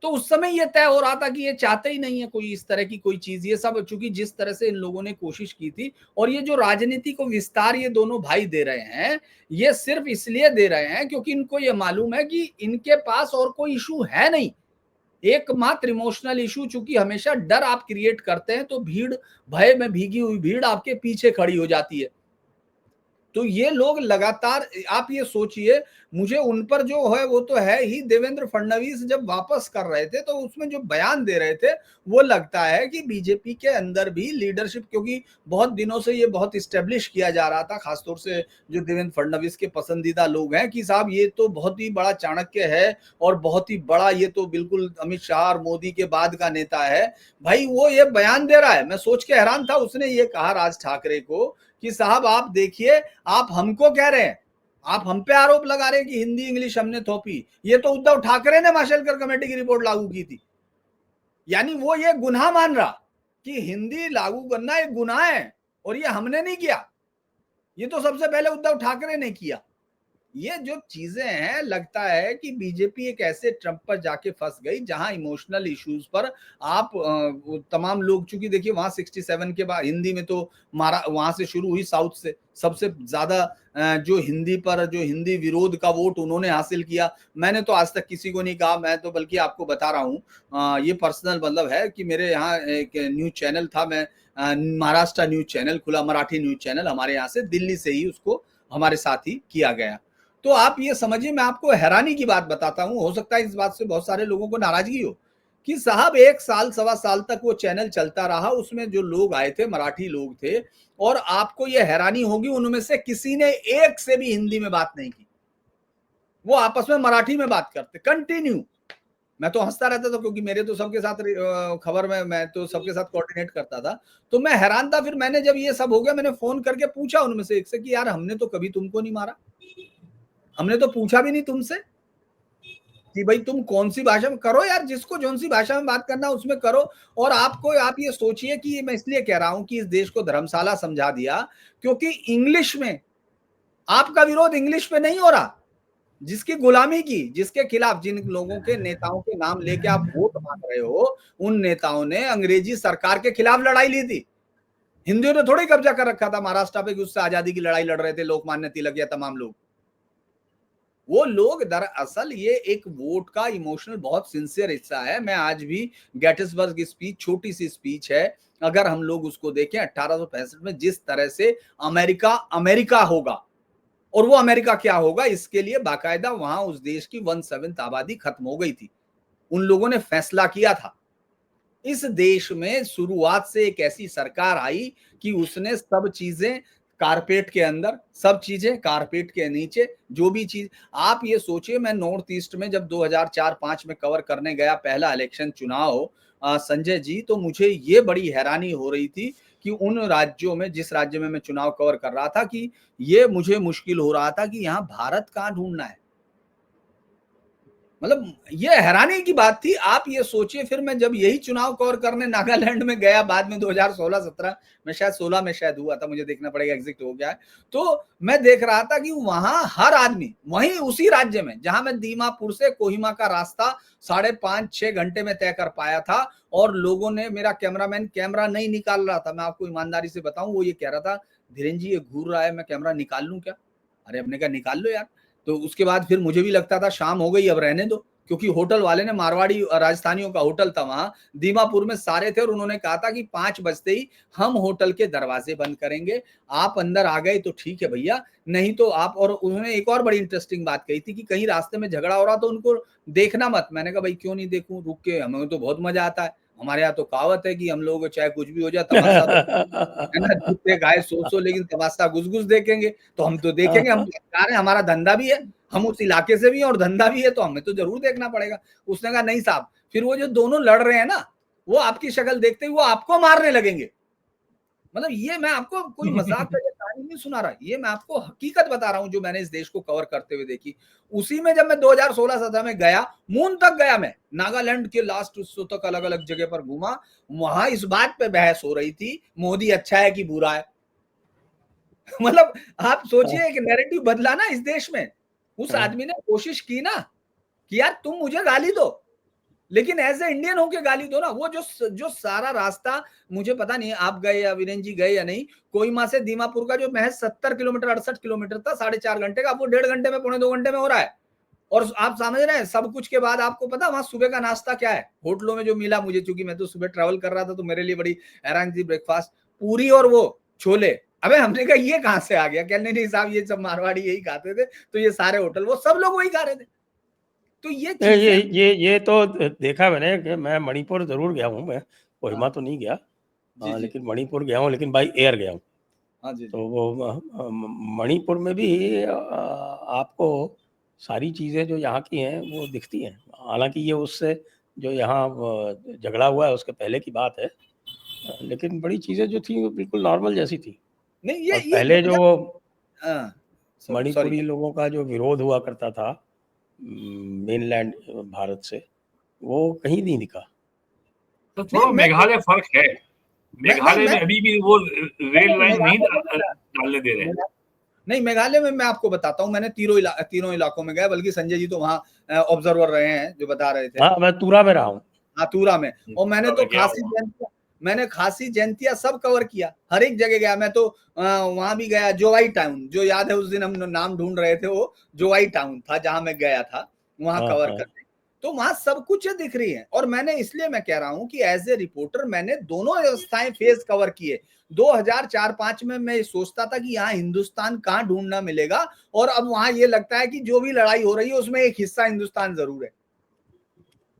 Speaker 3: तो उस समय ये तय हो रहा था कि ये चाहते ही नहीं है कोई इस तरह की कोई चीज। ये सब चूंकि जिस तरह से इन लोगों ने कोशिश की थी, और ये जो राजनीति को विस्तार ये दोनों भाई दे रहे हैं, ये सिर्फ इसलिए दे रहे हैं क्योंकि इनको ये मालूम है कि इनके पास और कोई इशू है नहीं, एकमात्र इमोशनल इशू। चूंकि हमेशा डर आप क्रिएट करते हैं तो भीड़, भय में भीगी हुई भीड़ आपके पीछे खड़ी हो जाती है। तो ये लोग लगातार, आप ये सोचिए, मुझे उन पर जो है वो तो है ही, देवेंद्र फडणवीस जब वापस कर रहे थे तो उसमें जो बयान दे रहे थे वो लगता है कि बीजेपी के अंदर भी लीडरशिप, क्योंकि बहुत दिनों से ये बहुत इस्टेब्लिश किया जा रहा था, खासतौर से जो देवेंद्र फडणवीस के पसंदीदा लोग हैं, कि साहब ये तो बहुत ही बड़ा चाणक्य है और बहुत ही बड़ा, ये तो बिल्कुल अमित शाह और मोदी के बाद का नेता है। भाई वो ये बयान दे रहा है, मैं सोच के हैरान था। उसने ये कहा राज ठाकरे को कि साहब आप देखिए, आप हमको कह रहे हैं, आप हम पे आरोप लगा रहे हैं कि हिंदी इंग्लिश हमने थोपी, ये तो उद्धव ठाकरे ने माशेलकर कमेटी की रिपोर्ट लागू की थी। यानी वो ये गुनाह मान रहा कि हिंदी लागू करना एक गुनाह है और ये हमने नहीं किया, ये तो सबसे पहले उद्धव ठाकरे ने किया। ये जो चीजें हैं, लगता है कि बीजेपी एक ऐसे ट्रंप पर जाके फंस गई जहां इमोशनल इश्यूज पर आप वो तमाम लोग, चूंकि देखिए वहां 67 के बाद हिंदी में तो मारा वहां से शुरू हुई, साउथ से सबसे ज्यादा जो हिंदी पर जो हिंदी विरोध का वोट उन्होंने हासिल किया। मैंने तो आज तक किसी को नहीं कहा, मैं तो बल्कि आपको बता रहा हूँ, ये पर्सनल मतलब है कि मेरे यहाँ एक न्यूज चैनल था, मैं महाराष्ट्र न्यूज चैनल खुला, मराठी न्यूज चैनल हमारे यहाँ से, दिल्ली से ही उसको हमारे साथ ही किया गया। तो आप ये समझिए, मैं आपको हैरानी की बात बताता हूं, हो सकता है इस बात से बहुत सारे लोगों को नाराजगी हो कि साहब 1 साल सवा साल तक वो चैनल चलता रहा, उसमें जो लोग आए थे मराठी लोग थे, और आपको ये हैरानी होगी उनमें से किसी ने एक से भी हिंदी में बात नहीं की, वो आपस में मराठी में बात करते कंटिन्यू। मैं तो हंसता रहता था क्योंकि मेरे तो सबके साथ खबर में मैं तो सबके साथ कोऑर्डिनेट करता था, तो मैं हैरान था। फिर मैंने जब ये सब हो गया, मैंने फोन करके पूछा उनमें से एक से कि यार हमने तो कभी तुमको नहीं मारा, हमने तो पूछा भी नहीं तुमसे कि भाई तुम कौन सी भाषा में करो, यार जिसको जौन सी भाषा में बात करना उसमें करो। और आपको आप ये सोचिए कि मैं इसलिए कह रहा हूं कि इस देश को धर्मशाला समझा दिया क्योंकि इंग्लिश में आपका विरोध इंग्लिश पे नहीं हो रहा, जिसकी गुलामी की, जिसके खिलाफ जिन लोगों के नेताओं के नाम लेके आप वोट मांग रहे हो, उन नेताओं ने अंग्रेजी सरकार के खिलाफ लड़ाई ली थी। हिंदुओं ने थोड़ी कब्जा कर रखा था महाराष्ट्र पे कि उससे आजादी की लड़ाई लड़ रहे थे लोकमान्य तिलक या तमाम लोग। वो लोग दरअसल ये एक वोट का इमोशनल बहुत सिंसियर हिस्सा है। मैं आज भी गेटिसबर्ग की स्पीच, छोटी सी स्पीच है, अगर हम लोग उसको देखें 1865 में जिस तरह से अमेरिका अमेरिका होगा, और वो अमेरिका क्या होगा, इसके लिए बाकायदा वहां उस देश की 1/7 आबादी खत्म हो गई थी, उन लोगों ने फैसला किया था। इस देश में शुरुआत से एक ऐसी सरकार आई कि उसने सब चीजें कारपेट के अंदर, सब चीजें कारपेट के नीचे, जो भी चीज आप ये सोचिए। मैं नॉर्थ ईस्ट में जब 2004-5 में कवर करने गया पहला इलेक्शन चुनाव संजय जी, तो मुझे ये बड़ी हैरानी हो रही थी कि उन राज्यों में, जिस राज्य में मैं चुनाव कवर कर रहा था, कि ये मुझे मुश्किल हो रहा था कि यहाँ भारत कहाँ ढूंढना है। मतलब ये हैरानी की बात थी। आप ये सोचिए, फिर मैं जब यही चुनाव कवर करने नागालैंड में गया बाद में 2016-17 में, शायद 16 में शायद हुआ था, मुझे देखना पड़ेगा एग्जिट हो गया है, तो मैं देख रहा था कि वहां हर आदमी, वहीं उसी राज्य में जहां मैं दीमापुर से कोहिमा का रास्ता 5.5-6 घंटे में तय कर पाया था, और लोगों ने, मेरा कैमरामैन कैमरा नहीं निकाल रहा था, मैं आपको ईमानदारी से बताऊं, वो ये कह रहा था धीरेन जी ये घूर रहा है, मैं कैमरा निकाल लूं क्या? अरे हमने कहा निकाल लो यार। तो उसके बाद फिर मुझे भी लगता था शाम हो गई अब रहने दो, क्योंकि होटल वाले ने, मारवाड़ी राजस्थानियों का होटल था वहां दीमापुर में सारे थे, और उन्होंने कहा था कि 5 बजते ही हम होटल के दरवाजे बंद करेंगे, आप अंदर आ गए तो ठीक है भैया, नहीं तो आप। और उन्होंने एक और बड़ी इंटरेस्टिंग बात कही थी कि कहीं रास्ते में झगड़ा हो रहा तो उनको देखना मत। मैंने कहा भाई क्यों नहीं देखूं, रुक के, हमें तो बहुत मजा आता है, हमारे यहाँ तो कहावत है कि हम लोग चाहे कुछ भी हो जाए तमाशा तो है ना, जीते गाय सो लेकिन तमाशा घुस देखेंगे, तो हम तो देखेंगे, हम सरकार है, हमारा धंधा भी है, हम उस इलाके से भी हैं और धंधा भी है, तो हमें तो जरूर देखना पड़ेगा। उसने कहा नहीं साहब, फिर वो जो दोनों लड़ रहे हैं ना, वो आपकी शक्ल देखते ही वो आपको मारने लगेंगे। मतलब ये मैं आपको कोई मजाक का ये कहानी नहीं सुना रहा, ये मैं आपको हकीकत बता रहा हूं जो मैंने इस देश को कवर करते हुए देखी। उसी में जब मैं 2016-17 में गया, मून तक गया, मैं नागालैंड के लास्ट हिस्सों तक अलग अलग जगह पर घूमा, वहां इस बात पे बहस हो रही थी मोदी अच्छा है कि बुरा है। मतलब आप सोचिए, एक नैरेटिव बदला ना इस देश में। उस आदमी ने कोशिश की ना कि यार तुम मुझे गाली दो, लेकिन एज ए इंडियन होके गाली दो ना। वो जो सारा रास्ता, मुझे पता नहीं आप गए या वीरेन जी गए या नहीं, कोहिमा से दीमापुर का जो महज 70 किलोमीटर 68 किलोमीटर था, 4.5 घंटे का, वो 1.5 घंटे में, 1.25 घंटे में हो रहा है। और आप समझ रहे हैं सब कुछ के बाद, आपको पता वहां सुबह का नाश्ता क्या है होटलों में जो मिला मुझे, चूंकि मैं तो सुबह ट्रैवल कर रहा था तो मेरे लिए बड़ी हैरान थी, ब्रेकफास्ट पूरी और वो छोले। अबे हमने कहा ये कहां से आ गया, कहने नहीं साहब ये सब मारवाड़ी यही खाते थे, तो ये सारे होटल वो सब लोग वही खा रहे थे। तो ये चीजें,
Speaker 1: ये तो देखा मैंने कि मैं मणिपुर जरूर गया हूँ, मैं कोहिमा तो नहीं गया,
Speaker 3: जी जी,
Speaker 1: लेकिन मणिपुर गया हूँ, लेकिन बाई एयर गया हूँ।
Speaker 3: हाँ जी
Speaker 1: तो वो मणिपुर में भी आपको सारी चीज़ें जो यहाँ की हैं वो दिखती हैं। हालांकि ये उससे जो यहाँ झगड़ा हुआ है उसके पहले की बात है, लेकिन बड़ी चीज़ें जो थी वो बिल्कुल नॉर्मल जैसी थी।
Speaker 3: नहीं
Speaker 1: और
Speaker 3: ये
Speaker 1: पहले जो वो
Speaker 3: सॉरी
Speaker 1: मणिपुरी लोगों का जो विरोध हुआ करता था मेनलैंड भारत से, वो कहीं नहीं दिखा।
Speaker 2: तो थोड़ा मेघालय फर्क है, मेघालय में अभी भी वो रेल लाइन नहीं डालने दे रहे हैं।
Speaker 3: नहीं, मेघालय में मैं आपको बताता हूँ, मैंने तीनों इलाकों में गया, बल्कि संजय जी तो वहाँ ऑब्जर्वर रहे हैं जो बता रहे थे।
Speaker 1: हाँ, मैं तूरा में रहा हूँ।
Speaker 3: हाँ, तूरा में। और मैंने तो
Speaker 2: गया हुआ।
Speaker 3: मैंने खासी जयंतिया सब कवर किया, हर एक जगह गया मैं तो। वहां भी गया, जोवाई टाउन, जो याद है उस दिन हम नाम ढूंढ रहे थे, वो जोवाई टाउन था जहां मैं गया था, वहां
Speaker 1: हाँ,
Speaker 3: कवर
Speaker 1: हाँ।
Speaker 3: करने। तो वहां सब कुछ दिख रही है। और मैंने इसलिए मैं कह रहा हूं कि एज ए रिपोर्टर मैंने दोनों व्यवस्थाएं फेज कवर किए। 2004-5 में मैं सोचता था कि यहाँ हिंदुस्तान कहाँ ढूंढना मिलेगा, और अब वहां ये लगता है कि जो भी लड़ाई हो रही है उसमें एक हिस्सा हिंदुस्तान जरूर है।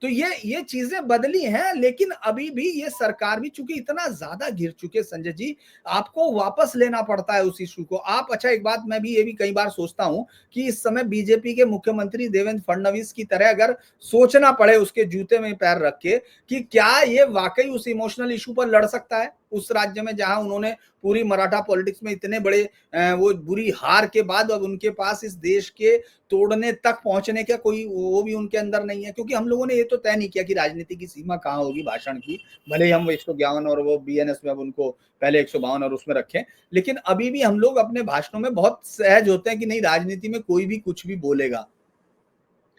Speaker 3: तो ये चीजें बदली हैं, लेकिन अभी भी ये सरकार भी चूंकि इतना ज्यादा घिर चुके संजय जी, आपको वापस लेना पड़ता है उस इशू को। आप, अच्छा एक बात मैं भी ये भी कई बार सोचता हूं कि इस समय बीजेपी के मुख्यमंत्री देवेंद्र फडणवीस की तरह अगर सोचना पड़े उसके जूते में पैर रख के कि क्या ये वाकई उस इमोशनल इशू पर लड़ सकता है, उस राज्य में जहां उन्होंने पूरी मराठा पॉलिटिक्स में इतने बड़े वो बुरी हार के बाद अब उनके पास इस देश के तोड़ने तक पहुंचने का कोई वो भी उनके अंदर नहीं है। क्योंकि हम लोगों ने ये तो तय नहीं किया कि राजनीति की सीमा कहाँ होगी भाषण की, भले ही हम 151 और वो बीएनएस में अब उनको पहले 152 और उसमें रखें, लेकिन अभी भी हम लोग अपने भाषणों में बहुत सहज होते हैं कि नहीं, राजनीति में कोई भी कुछ भी बोलेगा।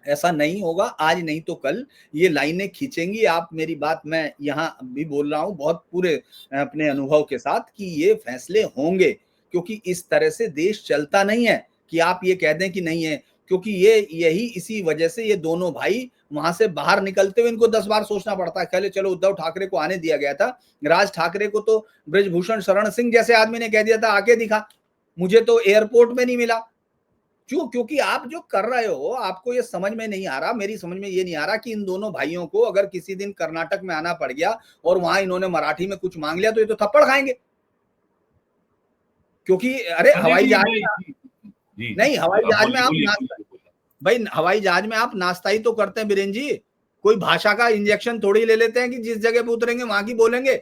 Speaker 3: ऐसा नहीं होगा, आज नहीं तो कल ये लाइनें खींचेंगी। आप मेरी बात, मैं यहाँ भी बोल रहा हूँ बहुत पूरे अपने अनुभव के साथ कि ये फैसले होंगे, क्योंकि इस तरह से देश चलता नहीं है कि आप ये कह दें कि नहीं है। क्योंकि यही इसी वजह से ये दोनों भाई वहां से बाहर निकलते हुए इनको 10 बार सोचना पड़ता है। पहले चलो उद्धव ठाकरे को आने दिया गया था, राज ठाकरे को तो ब्रजभूषण शरण सिंह जैसे आदमी ने कह दिया था आके दिखा, मुझे तो एयरपोर्ट में नहीं मिला। क्यों? क्योंकि आप जो कर रहे हो आपको ये समझ में नहीं आ रहा, मेरी समझ में ये नहीं आ रहा कि इन दोनों भाइयों को अगर किसी दिन कर्नाटक में आना पड़ गया और वहां इन्होंने मराठी में कुछ मांग लिया तो ये तो थप्पड़ खाएंगे। क्योंकि अरे हवाई जहाज में, नहीं हवाई जहाज में आप नाश्ता, भाई हवाई जहाज में आप नाश्ता ही तो करते हैं बीरेन जी, कोई भाषा का इंजेक्शन थोड़ी ले लेते हैं कि जिस जगह पे उतरेंगे वहां की बोलेंगे।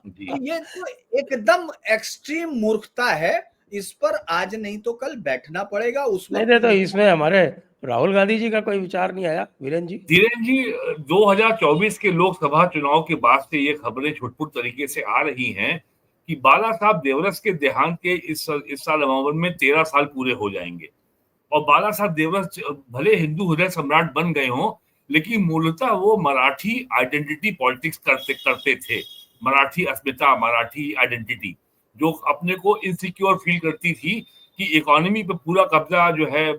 Speaker 3: तो ये तो एकदम एक्सट्रीम मूर्खता है, इस पर आज नहीं तो कल बैठना पड़ेगा। उस वक्त
Speaker 1: नहीं तो इसमें हमारे राहुल गांधी जी का कोई विचार नहीं आया वीरेन जी?
Speaker 2: धीरेन जी, 2024 के लोकसभा चुनाव के बाद से ये खबरें छुटपुट तरीके से आ रही हैं कि बाला साहब देवरस के देहांत के इस साल नवंबर में 13 साल पूरे हो जाएंगे। और बाला साहब देवरस भले हिंदू हृदय सम्राट बन गए हों, लेकिन मूलतः वो मराठी आइडेंटिटी पॉलिटिक्स करते थे। मराठी अस्मिता, मराठी आइडेंटिटी, जो अपने को इनसिक्योर फील करती थी कि इकोनॉमी पे पूरा कब्जा जो है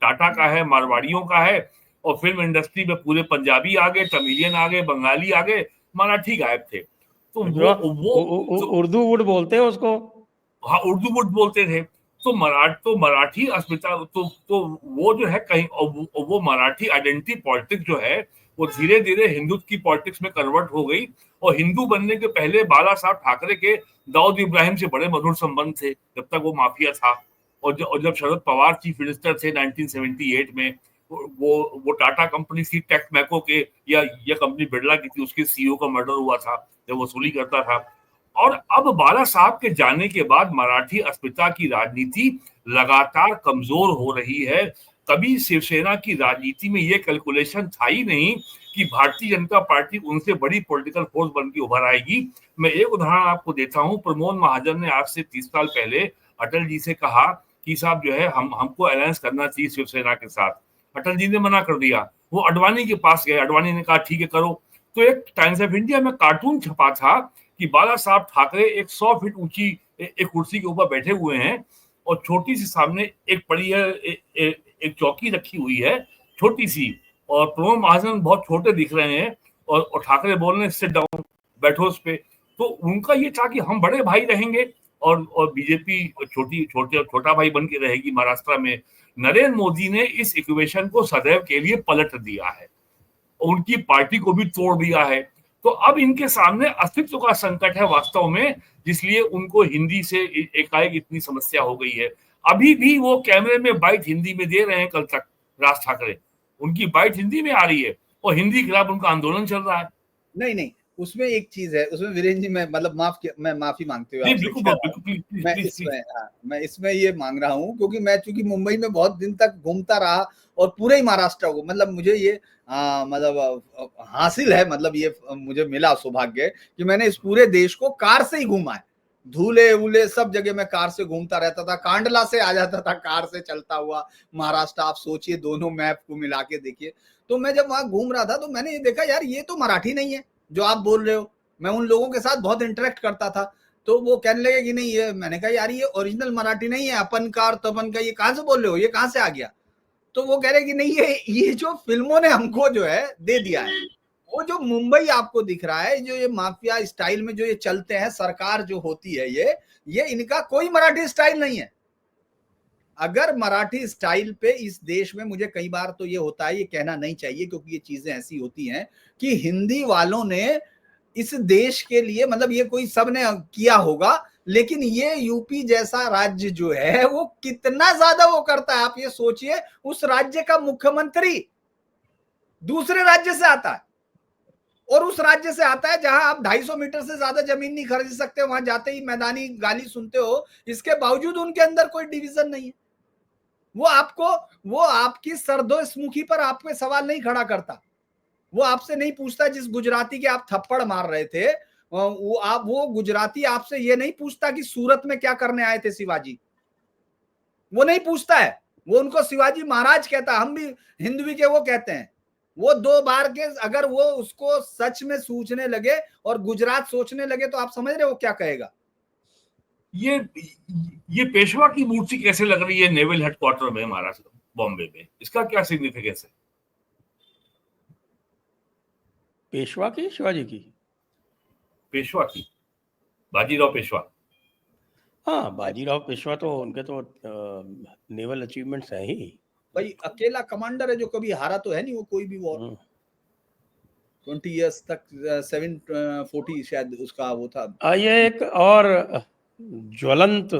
Speaker 2: टाटा का है, मारवाड़ियों का है, और फिल्म इंडस्ट्री में पूरे पंजाबी आ गए, तमिलियन आ गए, बंगाली आ गए, मराठी गायब थे। तो वो
Speaker 1: उर्दू वुड बोलते हैं उसको।
Speaker 2: हाँ, उर्दू वुड बोलते थे। तो मराठी अस्मिता तो वो जो है कहीं, वो मराठी आइडेंटिटी पॉलिटिक्स जो है वो धीरे धीरे हिंदुत्व की पॉलिटिक्स में कन्वर्ट हो गई। और हिंदू बनने के पहले बाला साहब ठाकरे के दाऊद इब्राहिम से बड़े मधुर संबंध थे, जब तक वो माफिया था। और जब शरद पवार चीफ मिनिस्टर थे 1978 में, वो टाटा कंपनी थी, टेक मैको के, या ये कंपनी बिरला की थी, उसके सीईओ का मर्डर हुआ था जब वसूली करता था। और अब बाला साहब के जाने के बाद मराठी अस्मिता की राजनीति लगातार कमजोर हो रही है। कभी शिवसेना की राजनीति में ये कैलकुलेशन था ही नहीं कि भारतीय जनता पार्टी उनसे बड़ी पॉलिटिकल फोर्स बन के उभर आएगी। मैं एक उदाहरण आपको देता हूं। प्रमोद महाजन ने आज से 30 साल पहले अटल जी से कहा कि साहब जो है हमको अलायंस करना चाहिए शिवसेना के साथ। अटल जी ने मना कर दिया, वो अडवाणी के पास गए, अडवाणी ने कहा ठीक है करो। तो एक टाइम्स ऑफ इंडिया में कार्टून छपा था कि बाला साहब ठाकरे एक 100 फीट ऊंची एक कुर्सी के ऊपर बैठे हुए हैं और छोटी सी सामने एक पड़ी है, एक चौकी रखी हुई है छोटी सी, और प्रमोद महाजन बहुत छोटे दिख रहे हैं और ठाकरे बोल रहे हैं सिट डाउन, बैठो उस पे। तो उनका ये था कि हम बड़े भाई रहेंगे और बीजेपी छोटा भाई बन के रहेगी महाराष्ट्र में। नरेंद्र मोदी ने इस इक्वेशन को सदैव के लिए पलट दिया है, उनकी पार्टी को भी तोड़ दिया है। तो अब इनके सामने अस्तित्व का संकट है वास्तव में, जिसलिए उनको हिंदी से एकाएक इतनी समस्या हो गई है। अभी भी वो कैमरे में बाइट हिंदी में दे रहे हैं, कल तक राज ठाकरे उनकी बाइट हिंदी में आ रही है और हिंदी के खिलाफ उनका आंदोलन चल रहा है।
Speaker 3: नहीं, उसमें एक चीज है, उसमें वीरेन जी मैं मतलब मैं माफी मांगते हुए मैं इसमें ये मांग रहा हूँ, क्योंकि मैं चूंकि मुंबई में बहुत दिन तक घूमता रहा और पूरे ही महाराष्ट्र को, मतलब मुझे ये मतलब हासिल है, मतलब ये मुझे मिला सौभाग्य कि मैंने इस पूरे देश को कार से ही घूमा है। धूले उले सब जगह मैं कार से घूमता रहता था, कांडला से आ जाता था कार से चलता हुआ महाराष्ट्र। आप सोचिए, दोनों मैप को मिला के देखिए। तो मैं जब वहां घूम रहा था तो मैंने ये देखा, यार ये तो मराठी नहीं है जो आप बोल रहे हो। मैं उन लोगों के साथ बहुत इंटरेक्ट करता था, तो वो कहने लगे कि नहीं ये, मैंने कहा यार ये ओरिजिनल मराठी नहीं है, अपन का और तपन का, ये कहां से बोल रहे हो, ये कहां से आ गया। तो वो कह रहे कि नहीं ये जो फिल्मों ने हमको जो है दे दिया है। वो जो मुंबई आपको दिख रहा है, जो ये माफिया स्टाइल में जो ये चलते हैं, सरकार जो होती है, ये इनका कोई मराठी स्टाइल नहीं है। अगर मराठी स्टाइल पे इस देश में, मुझे कई बार तो ये होता है, ये कहना नहीं चाहिए क्योंकि ये चीजें ऐसी होती हैं कि हिंदी वालों ने इस देश के लिए, मतलब ये कोई सब ने किया होगा, लेकिन ये यूपी जैसा राज्य जो है वो कितना ज्यादा वो करता है। आप ये सोचिए, उस राज्य का मुख्यमंत्री दूसरे राज्य से आता है, और उस राज्य से आता है जहां आप 250 मीटर से ज्यादा जमीन नहीं खरीद सकते, वहां जाते ही मैदानी गाली सुनते हो। इसके बावजूद उनके अंदर कोई डिवीजन नहीं है। वो आपकी सरदोस्मुखी पर आप पे सवाल नहीं खड़ा करता। वो आपसे नहीं पूछता, जिस गुजराती के आप थप्पड़ मार रहे थे, वो गुजराती आपसे ये नहीं पूछता कि सूरत में क्या करने आए थे शिवाजी। वो नहीं पूछता है, वो उनको शिवाजी महाराज कहता है। हम भी हिंदवी के वो कहते हैं। वो 2 बार के अगर वो उसको सच में सोचने लगे और गुजरात सोचने लगे तो आप समझ रहे हो क्या कहेगा।
Speaker 2: ये पेशवा की मूर्ति कैसे लग रही है नेवल हेडक्वार्टर में महाराष्ट्र बॉम्बे में, इसका क्या सिग्निफिकेंस है?
Speaker 1: पेशवा की, शिवाजी की?
Speaker 2: पेशवा की, बाजीराव पेशवा।
Speaker 1: हाँ, बाजीराव पेशवा तो उनके तो नेवल अचीवमेंट्स हैं ही
Speaker 3: भाई। अकेला कमांडर है जो कभी हारा तो है नहीं वो कोई भी वॉर। 20 इयर्स तक 740 शायद उसका वो था।
Speaker 1: ये एक और ज्वलंत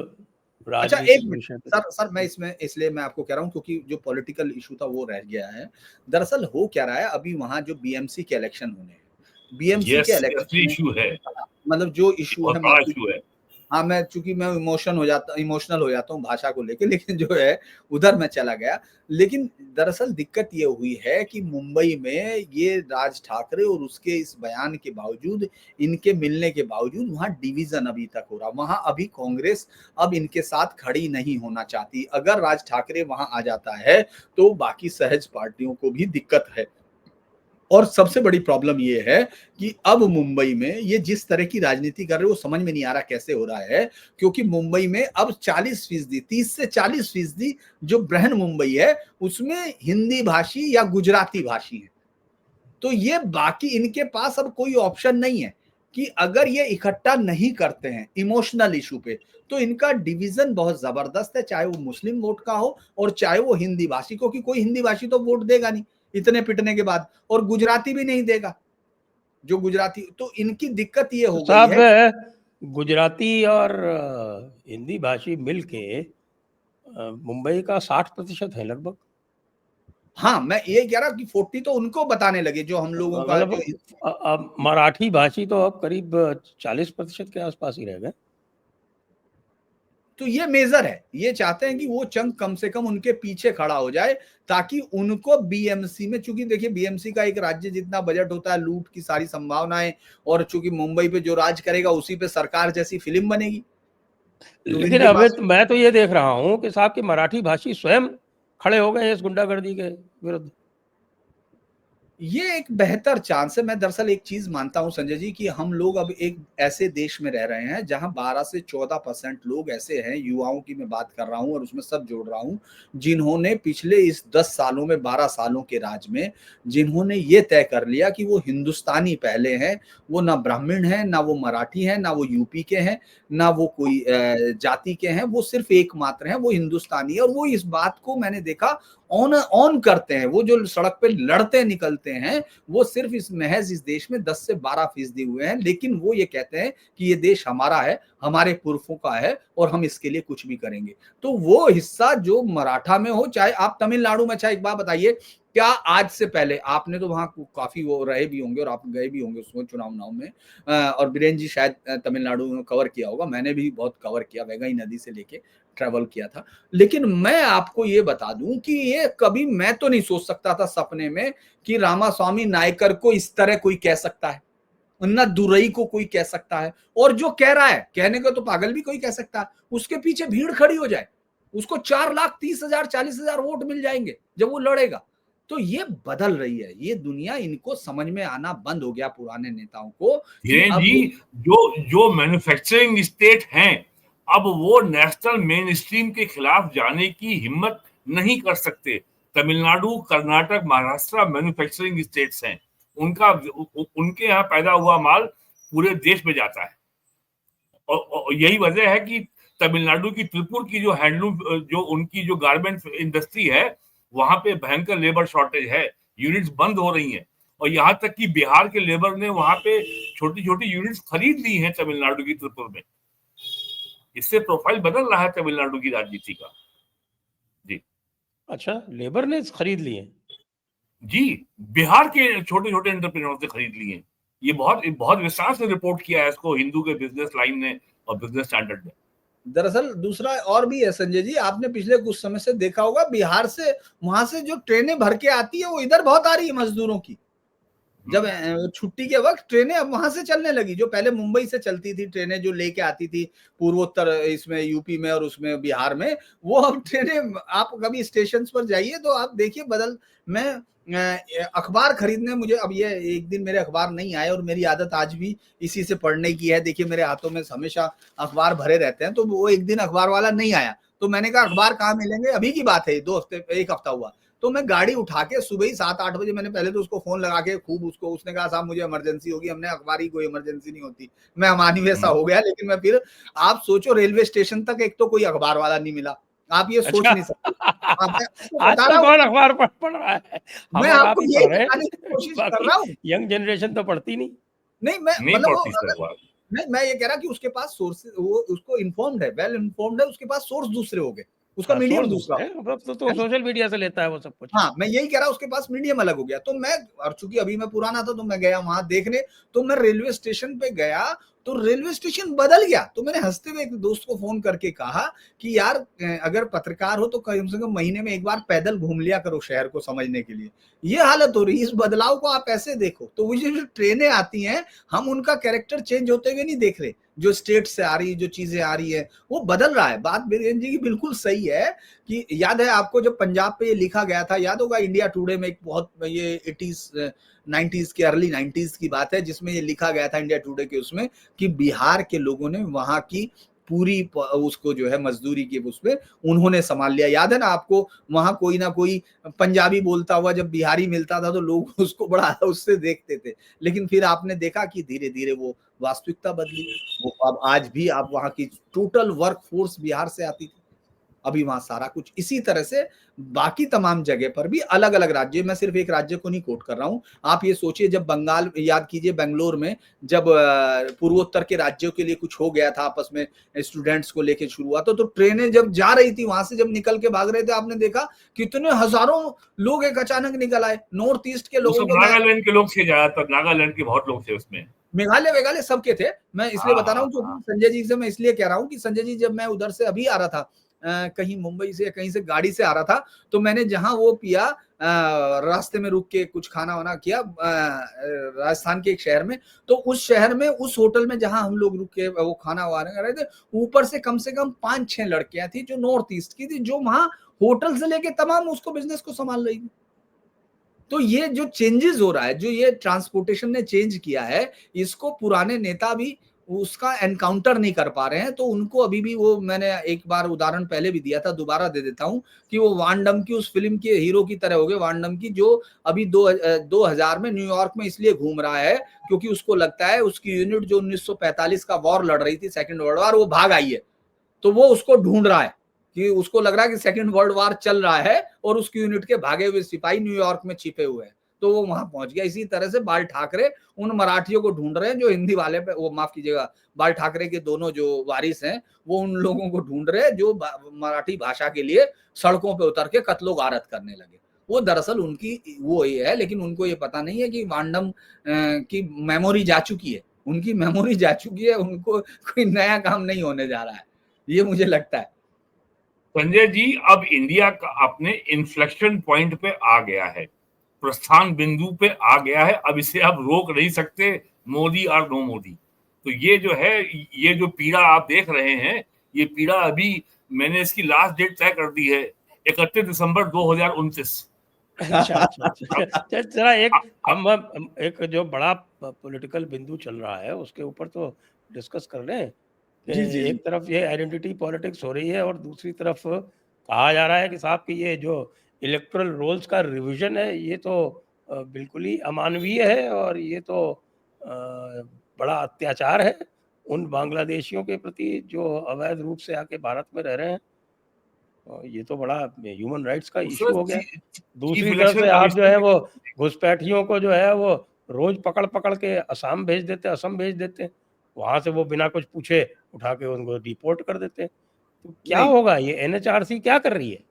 Speaker 3: अच्छा एक
Speaker 1: राजनीतिक
Speaker 3: मिनट
Speaker 1: विषय
Speaker 3: सर, मैं इसमें इसलिए मैं आपको कह रहा हूँ क्योंकि जो पॉलिटिकल इशू था वो रह गया है। दरअसल हो क्या रहा है, अभी वहां जो बीएमसी के इलेक्शन होने हैं, बीएमसी के इलेक्शन
Speaker 2: इशू है,
Speaker 3: मतलब जो इशू है,
Speaker 2: बड़ा इशू है।
Speaker 3: हाँ, मैं चूंकि मैं इमोशनल हो जाता हूँ भाषा को लेके, लेकिन जो है उधर मैं चला गया। लेकिन दरअसल दिक्कत ये हुई है कि मुंबई में ये राज ठाकरे और उसके इस बयान के बावजूद, इनके मिलने के बावजूद वहां डिवीजन अभी तक हो रहा। वहां अभी कांग्रेस अब इनके साथ खड़ी नहीं होना चाहती। अगर राज ठाकरे वहां आ जाता है तो बाकी सहज पार्टियों को भी दिक्कत है। और सबसे बड़ी प्रॉब्लम ये है कि अब मुंबई में ये जिस तरह की राजनीति कर रहे हो वो समझ में नहीं आ रहा कैसे हो रहा है, क्योंकि मुंबई में अब 40%, 30 से 40% जो बृहन मुंबई है उसमें हिंदी भाषी या गुजराती भाषी है। तो ये बाकी इनके पास अब कोई ऑप्शन नहीं है कि अगर ये इकट्ठा नहीं करते हैं इमोशनल इशू पे तो इनका डिवीजन बहुत जबरदस्त है, चाहे वो मुस्लिम वोट का हो और चाहे वो हिंदी भाषी, क्योंकि कोई हिंदी भाषी तो वोट देगा नहीं इतने पिटने के बाद, और गुजराती भी नहीं देगा जो गुजराती। तो इनकी दिक्कत ये हो गई है।
Speaker 1: गुजराती और हिंदी भाषी मिलके मुंबई का 60% है लगभग।
Speaker 3: हाँ, मैं ये कह रहा कि 40 तो उनको बताने लगे जो हम लोगों का
Speaker 1: मतलब अब मराठी भाषी तो अब करीब 40% के आसपास ही रह गए।
Speaker 3: तो ये मेजर है, ये चाहते हैं कि वो चंक कम से कम उनके पीछे खड़ा हो जाए ताकि उनको बीएमसी में, चूंकि देखिए बीएमसी का एक राज्य जितना बजट होता है, लूट की सारी संभावनाएं, और चूंकि मुंबई पे जो राज करेगा उसी पे सरकार जैसी फिल्म बनेगी।
Speaker 1: लेकिन अब मैं तो ये देख रहा हूँ कि साहब की मराठी भाषी स्वयं खड़े हो गए इस गुंडागर्दी के विरुद्ध।
Speaker 3: ये एक बेहतर चांस है। मैं दरअसल एक चीज मानता हूं संजय जी कि हम लोग अब एक ऐसे देश में रह रहे हैं जहां 12 से 14% लोग ऐसे हैं, युवाओं की मैं बात कर रहा हूं और उसमें सब जोड़ रहा हूं, जिन्होंने पिछले इस 10 सालों में, 12 सालों के राज में, जिन्होंने ये तय कर लिया कि वो हिंदुस्तानी पहले हैं। वो ना ब्राह्मण है, ना वो मराठी है, ना वो यूपी के हैं, ना वो कोई जाति के हैं, वो सिर्फ एकमात्र हैं, वो हिंदुस्तानी है। और वो इस बात को मैंने देखा ऑन करते हैं। वो जो सड़क पे लड़ते निकलते हैं वो सिर्फ इस महज इस देश में 10 से 12% हुए हैं, लेकिन वो ये कहते हैं कि ये देश हमारा है, हमारे पुरखों का है और हम इसके लिए कुछ भी करेंगे। तो वो हिस्सा जो मराठा में हो, चाहे आप तमिलनाडु में, चाहे एक बात बताइए, क्या आज से पहले आपने तो वहां काफी वो रहे भी होंगे और आप गए भी होंगे उसमें चुनाव में, और बीरेन जी शायद तमिलनाडु में कवर किया होगा, मैंने भी बहुत कवर किया, वैगई नदी से लेके ट्रैवल किया था। लेकिन मैं आपको ये बता दूं कि ये कभी मैं तो नहीं सोच सकता था सपने में कि रामास्वामी नायकर को इस तरह कोई कह सकता है। ना दुरई को कोई कह सकता है, और जो कह रहा है, कहने को तो पागल भी कोई कह सकता है, उसके पीछे भीड़ खड़ी हो जाए, उसको 4,30,000 40,000 वोट मिल जाएंगे जब वो लड़ेगा। तो ये बदल रही है ये दुनिया, इनको समझ में आना बंद हो गया पुराने नेताओं को कि
Speaker 2: धीरेन
Speaker 3: अब
Speaker 2: जी, जो मैन्युफैक्चरिंग स्टेट हैं, अब वो नेशनल मेन स्ट्रीम के खिलाफ जाने की हिम्मत नहीं कर सकते। तमिलनाडु, कर्नाटक, महाराष्ट्र मैन्युफैक्चरिंग स्टेट्स हैं, उनके यहाँ पैदा हुआ माल पूरे देश में जाता है, और यही वजह है कि तमिलनाडु की त्रिपुर की जो हैंडलूम, जो उनकी जो गारमेंट इंडस्ट्री है, वहां पे भयंकर लेबर शॉर्टेज है, यूनिट्स बंद हो रही हैं, और यहां तक कि बिहार के लेबर ने वहां पे छोटी छोटी यूनिट्स खरीद ली हैं तमिलनाडु की त्रिपुर में। इससे प्रोफाइल बदल रहा है तमिलनाडु की राजनीति का। जी
Speaker 1: अच्छा, लेबर ने खरीद लिए?
Speaker 2: जी, बिहार के छोटे छोटे एंटरप्रेन्योर से खरीद लिए। ये बहुत बहुत विस्तार से रिपोर्ट किया है इसको हिंदू के बिजनेस लाइन ने और बिजनेस स्टैंडर्ड ने।
Speaker 3: दरअसल दूसरा और भी है संजय जी, आपने पिछले कुछ समय से देखा होगा, बिहार से वहां से जो ट्रेनें भर के आती है वो इधर बहुत आ रही है मजदूरों की। जब छुट्टी के वक्त ट्रेनें अब वहां से चलने लगी, जो पहले मुंबई से चलती थी ट्रेनें जो लेके आती थी पूर्वोत्तर इसमें यूपी में और उसमें बिहार में, वो अब ट्रेनें आप कभी स्टेशन पर जाइए तो आप देखिए बदल। मैं अखबार खरीदने, मुझे अब ये एक दिन मेरे अखबार नहीं आए और मेरी आदत आज भी इसी से पढ़ने की है, देखिए मेरे हाथों में हमेशा अखबार भरे रहते हैं, तो वो एक दिन अखबार वाला नहीं आया तो मैंने कहा अखबार कहाँ मिलेंगे, अभी की बात है 2 हफ्ते 1 हफ्ता हुआ, तो मैं गाड़ी उठा के सुबह ही 7-8 बजे मैंने पहले तो उसको फोन लगा के खूब उसको, उसने कहा साहब मुझे इमरजेंसी होगी, हमने अखबारी कोई इमरजेंसी नहीं होती, मैं हमारी वैसा हो गया, लेकिन मैं फिर आप सोचो रेलवे स्टेशन तक एक तो कोई अखबार वाला नहीं मिला, आप ये सोच
Speaker 1: अच्छा।
Speaker 3: नहीं सकते। मैं आपको बता
Speaker 1: आजकल
Speaker 3: रहा हूँ,
Speaker 1: कौन अखबार पढ़ रहा है?
Speaker 3: मैं
Speaker 1: हम और आप
Speaker 3: आपको
Speaker 1: ही
Speaker 3: यही
Speaker 1: पढ़ रहे
Speaker 3: बताने की
Speaker 1: हैं।
Speaker 3: कोशिश कर
Speaker 1: बाकी
Speaker 3: रहा हूँ।
Speaker 1: यंग जनरेशन तो पढ़ती नहीं।
Speaker 3: नहीं मैं
Speaker 2: नहीं
Speaker 3: मतलब वो
Speaker 2: पड़ती सर अखबार।
Speaker 3: नहीं, मैं ये कह रहा कि उसके पास सोर्स, वो उसको इन्फॉर्म्ड है, वेल इन्फॉर्म्ड है, उसके पास सोर्स दूसरे हो गए, उसका
Speaker 1: हाँ,
Speaker 3: मीडियम
Speaker 1: सोर्स
Speaker 3: दूसरा
Speaker 1: दूसरे
Speaker 3: हो
Speaker 1: हैं,
Speaker 3: गया,
Speaker 1: अब तो
Speaker 3: है ना?
Speaker 1: सोशल मीडिया से लेता है वो सब कुछ।
Speaker 3: हाँ, मैं यही कह रहा हूँ उसके पास मीडियम अलग हो गया, तो मैं, और चूंकि अभी मैं पुराना था तो मैं गया वहां देखने, तो मैं रेलवे स्टेशन पे गया तो रेलवे स्टेशन बदल गया, तो मैंने हंसते हुए एक दोस्त को फोन करके कहा कि यार अगर पत्रकार हो तो कम से कम महीने में एक बार पैदल घूम लिया करो शहर को समझने के लिए, ये हालत हो रही है, इस बदलाव को आप ऐसे देखो। तो वो जो ट्रेनें आती हैं, हम उनका कैरेक्टर चेंज होते हुए नहीं देख रहे, जो स्टेट से आ रही है, जो चीजें आ रही है वो बदल रहा है। बात बीरेन जी की बिल्कुल सही है कि याद है आपको जब पंजाब पे ये लिखा गया था, याद होगा इंडिया टुडे में एक बहुत, ये 80s 90s के अर्ली 90s की बात है, जिसमें ये लिखा गया था इंडिया टुडे के उसमें कि बिहार के लोगों ने वहां की पूरी उसको जो है मजदूरी के उसमें उन्होंने संभाल लिया। याद है ना आपको, वहां कोई ना कोई पंजाबी बोलता हुआ जब बिहारी मिलता था तो लोग उसको बड़ा उससे देखते थे, लेकिन फिर आपने देखा कि धीरे धीरे वो वास्तविकता बदली। वो अब आज भी आप वहां की टोटल वर्क फोर्स बिहार से आती थी, अभी वहां सारा कुछ इसी तरह से बाकी तमाम जगह पर भी अलग अलग राज्य, मैं सिर्फ एक राज्य को नहीं कोट कर रहा हूं, आप ये सोचिए जब बंगाल, याद कीजिए बेंगलोर में जब पूर्वोत्तर के राज्यों के लिए कुछ हो गया था आपस में, स्टूडेंट्स को लेके शुरू हुआ तो ट्रेनें जब जा रही थी वहां से, जब निकल के भाग रहे थे, आपने देखा कितने हजारों लोग एक अचानक निकल आए, नॉर्थ ईस्ट के
Speaker 2: वो
Speaker 3: लोगों
Speaker 2: सब
Speaker 3: को।
Speaker 2: नागालैंड के लोग थे, ज्यादातर नागालैंड के बहुत लोग थे उसमें।
Speaker 3: मेघालय वेघालय सबके थे, मैं इसलिए
Speaker 2: हाँ
Speaker 3: बता रहा
Speaker 2: हाँ
Speaker 3: हूँ
Speaker 2: हाँ।
Speaker 3: क्योंकि संजय जी से मैं इसलिए कह रहा हूँ कि संजय जी जब मैं उधर से अभी आ रहा था, कहीं मुंबई से या कहीं से गाड़ी से आ रहा था, तो मैंने जहां वो पिया, रास्ते में रुक के कुछ खाना वाना किया राजस्थान के एक शहर में, तो उस शहर में उस होटल में जहां हम लोग रुक के वो खाना वाना कर रहे थे, ऊपर से कम 5-6 लड़कियां थी जो नॉर्थ ईस्ट की थी, जो वहां होटल से लेके तमाम उसको बिजनेस को संभाल रही थी। तो ये जो चेंजेस हो रहा है, जो ये ट्रांसपोर्टेशन ने चेंज किया है, इसको पुराने नेता भी उसका एनकाउंटर नहीं कर पा रहे हैं, तो उनको अभी भी वो, मैंने एक बार उदाहरण पहले भी दिया था, दोबारा दे देता हूं कि वो वान डम की उस फिल्म के हीरो की तरह हो गए, वान डम की, जो अभी 2000 में न्यूयॉर्क में इसलिए घूम रहा है क्योंकि उसको लगता है उसकी यूनिट जो 1945 का वॉर लड़ रही थी, सेकेंड वर्ल्ड वॉर, वो भाग आई है, तो वो उसको ढूंढ रहा है कि उसको लग रहा है कि सेकंड वर्ल्ड वॉर चल रहा है और उसकी यूनिट के भागे हुए सिपाही न्यूयॉर्क में छिपे हुए हैं, तो वो वहां पहुंच गया। इसी तरह से बाल ठाकरे उन मराठियों को ढूंढ रहे हैं जो हिंदी वाले पे, वो माफ कीजिएगा, बाल ठाकरे के दोनों जो वारिस हैं वो उन लोगों को ढूंढ रहे हैं जो मराठी भाषा के लिए सड़कों पे उतर के कत्लो गारत करने लगे। वो दरअसल उनकी वो ये है, लेकिन उनको ये पता नहीं है कि वांडम की मेमोरी जा चुकी है, उनकी मेमोरी जा चुकी है, उनको कोई नया काम नहीं होने जा रहा है, ये मुझे लगता है।
Speaker 2: संजय जी, अब इंडिया का अपने इन्फ्लेक्शन पॉइंट पे आ गया है, प्रस्थान बिंदु पे आ गया है, अब इसे आप रोक नहीं सकते, मोदी और नो मोदी। तो ये जो है, ये जो पीड़ा आप देख रहे हैं, ये पीड़ा अभी मैंने इसकी लास्ट डेट तय कर दी है, 31 दिसंबर 2029।
Speaker 1: अच्छा अच्छा अच्छा। जरा हम एक जो बड़ा पॉलिटिकल बिंदु चल रहा है उसके ऊपर तो डिस्कस कर लें कि
Speaker 3: जी जी जी।
Speaker 1: एक तरफ ये आइडेंटिटी पॉलिटिक्स हो रही है और दूसरी तरफ कहा जा रहा है कि साहब कि ये जो इलेक्टोरल रोल्स का रिवीजन है ये तो बिल्कुल ही अमानवीय है और ये तो बड़ा अत्याचार है उन बांग्लादेशियों के प्रति जो अवैध रूप से आके भारत में रह रहे हैं। ये तो बड़ा ह्यूमन राइट्स का इशू हो गया।
Speaker 2: चीफ
Speaker 1: दूसरी तरफ
Speaker 2: इलेक्शन
Speaker 1: से आप जो है
Speaker 2: कमिश्नर
Speaker 1: वो घुसपैठियों को जो है वो रोज पकड़-पकड़ के असम भेज देते, असम भेज देते। वहाँ से वो बिना कुछ पूछे उठा के उनको डिपोर्ट कर देते। तो क्या
Speaker 3: नहीं,
Speaker 1: होगा ये एनएचआरसी क्या कर रही है?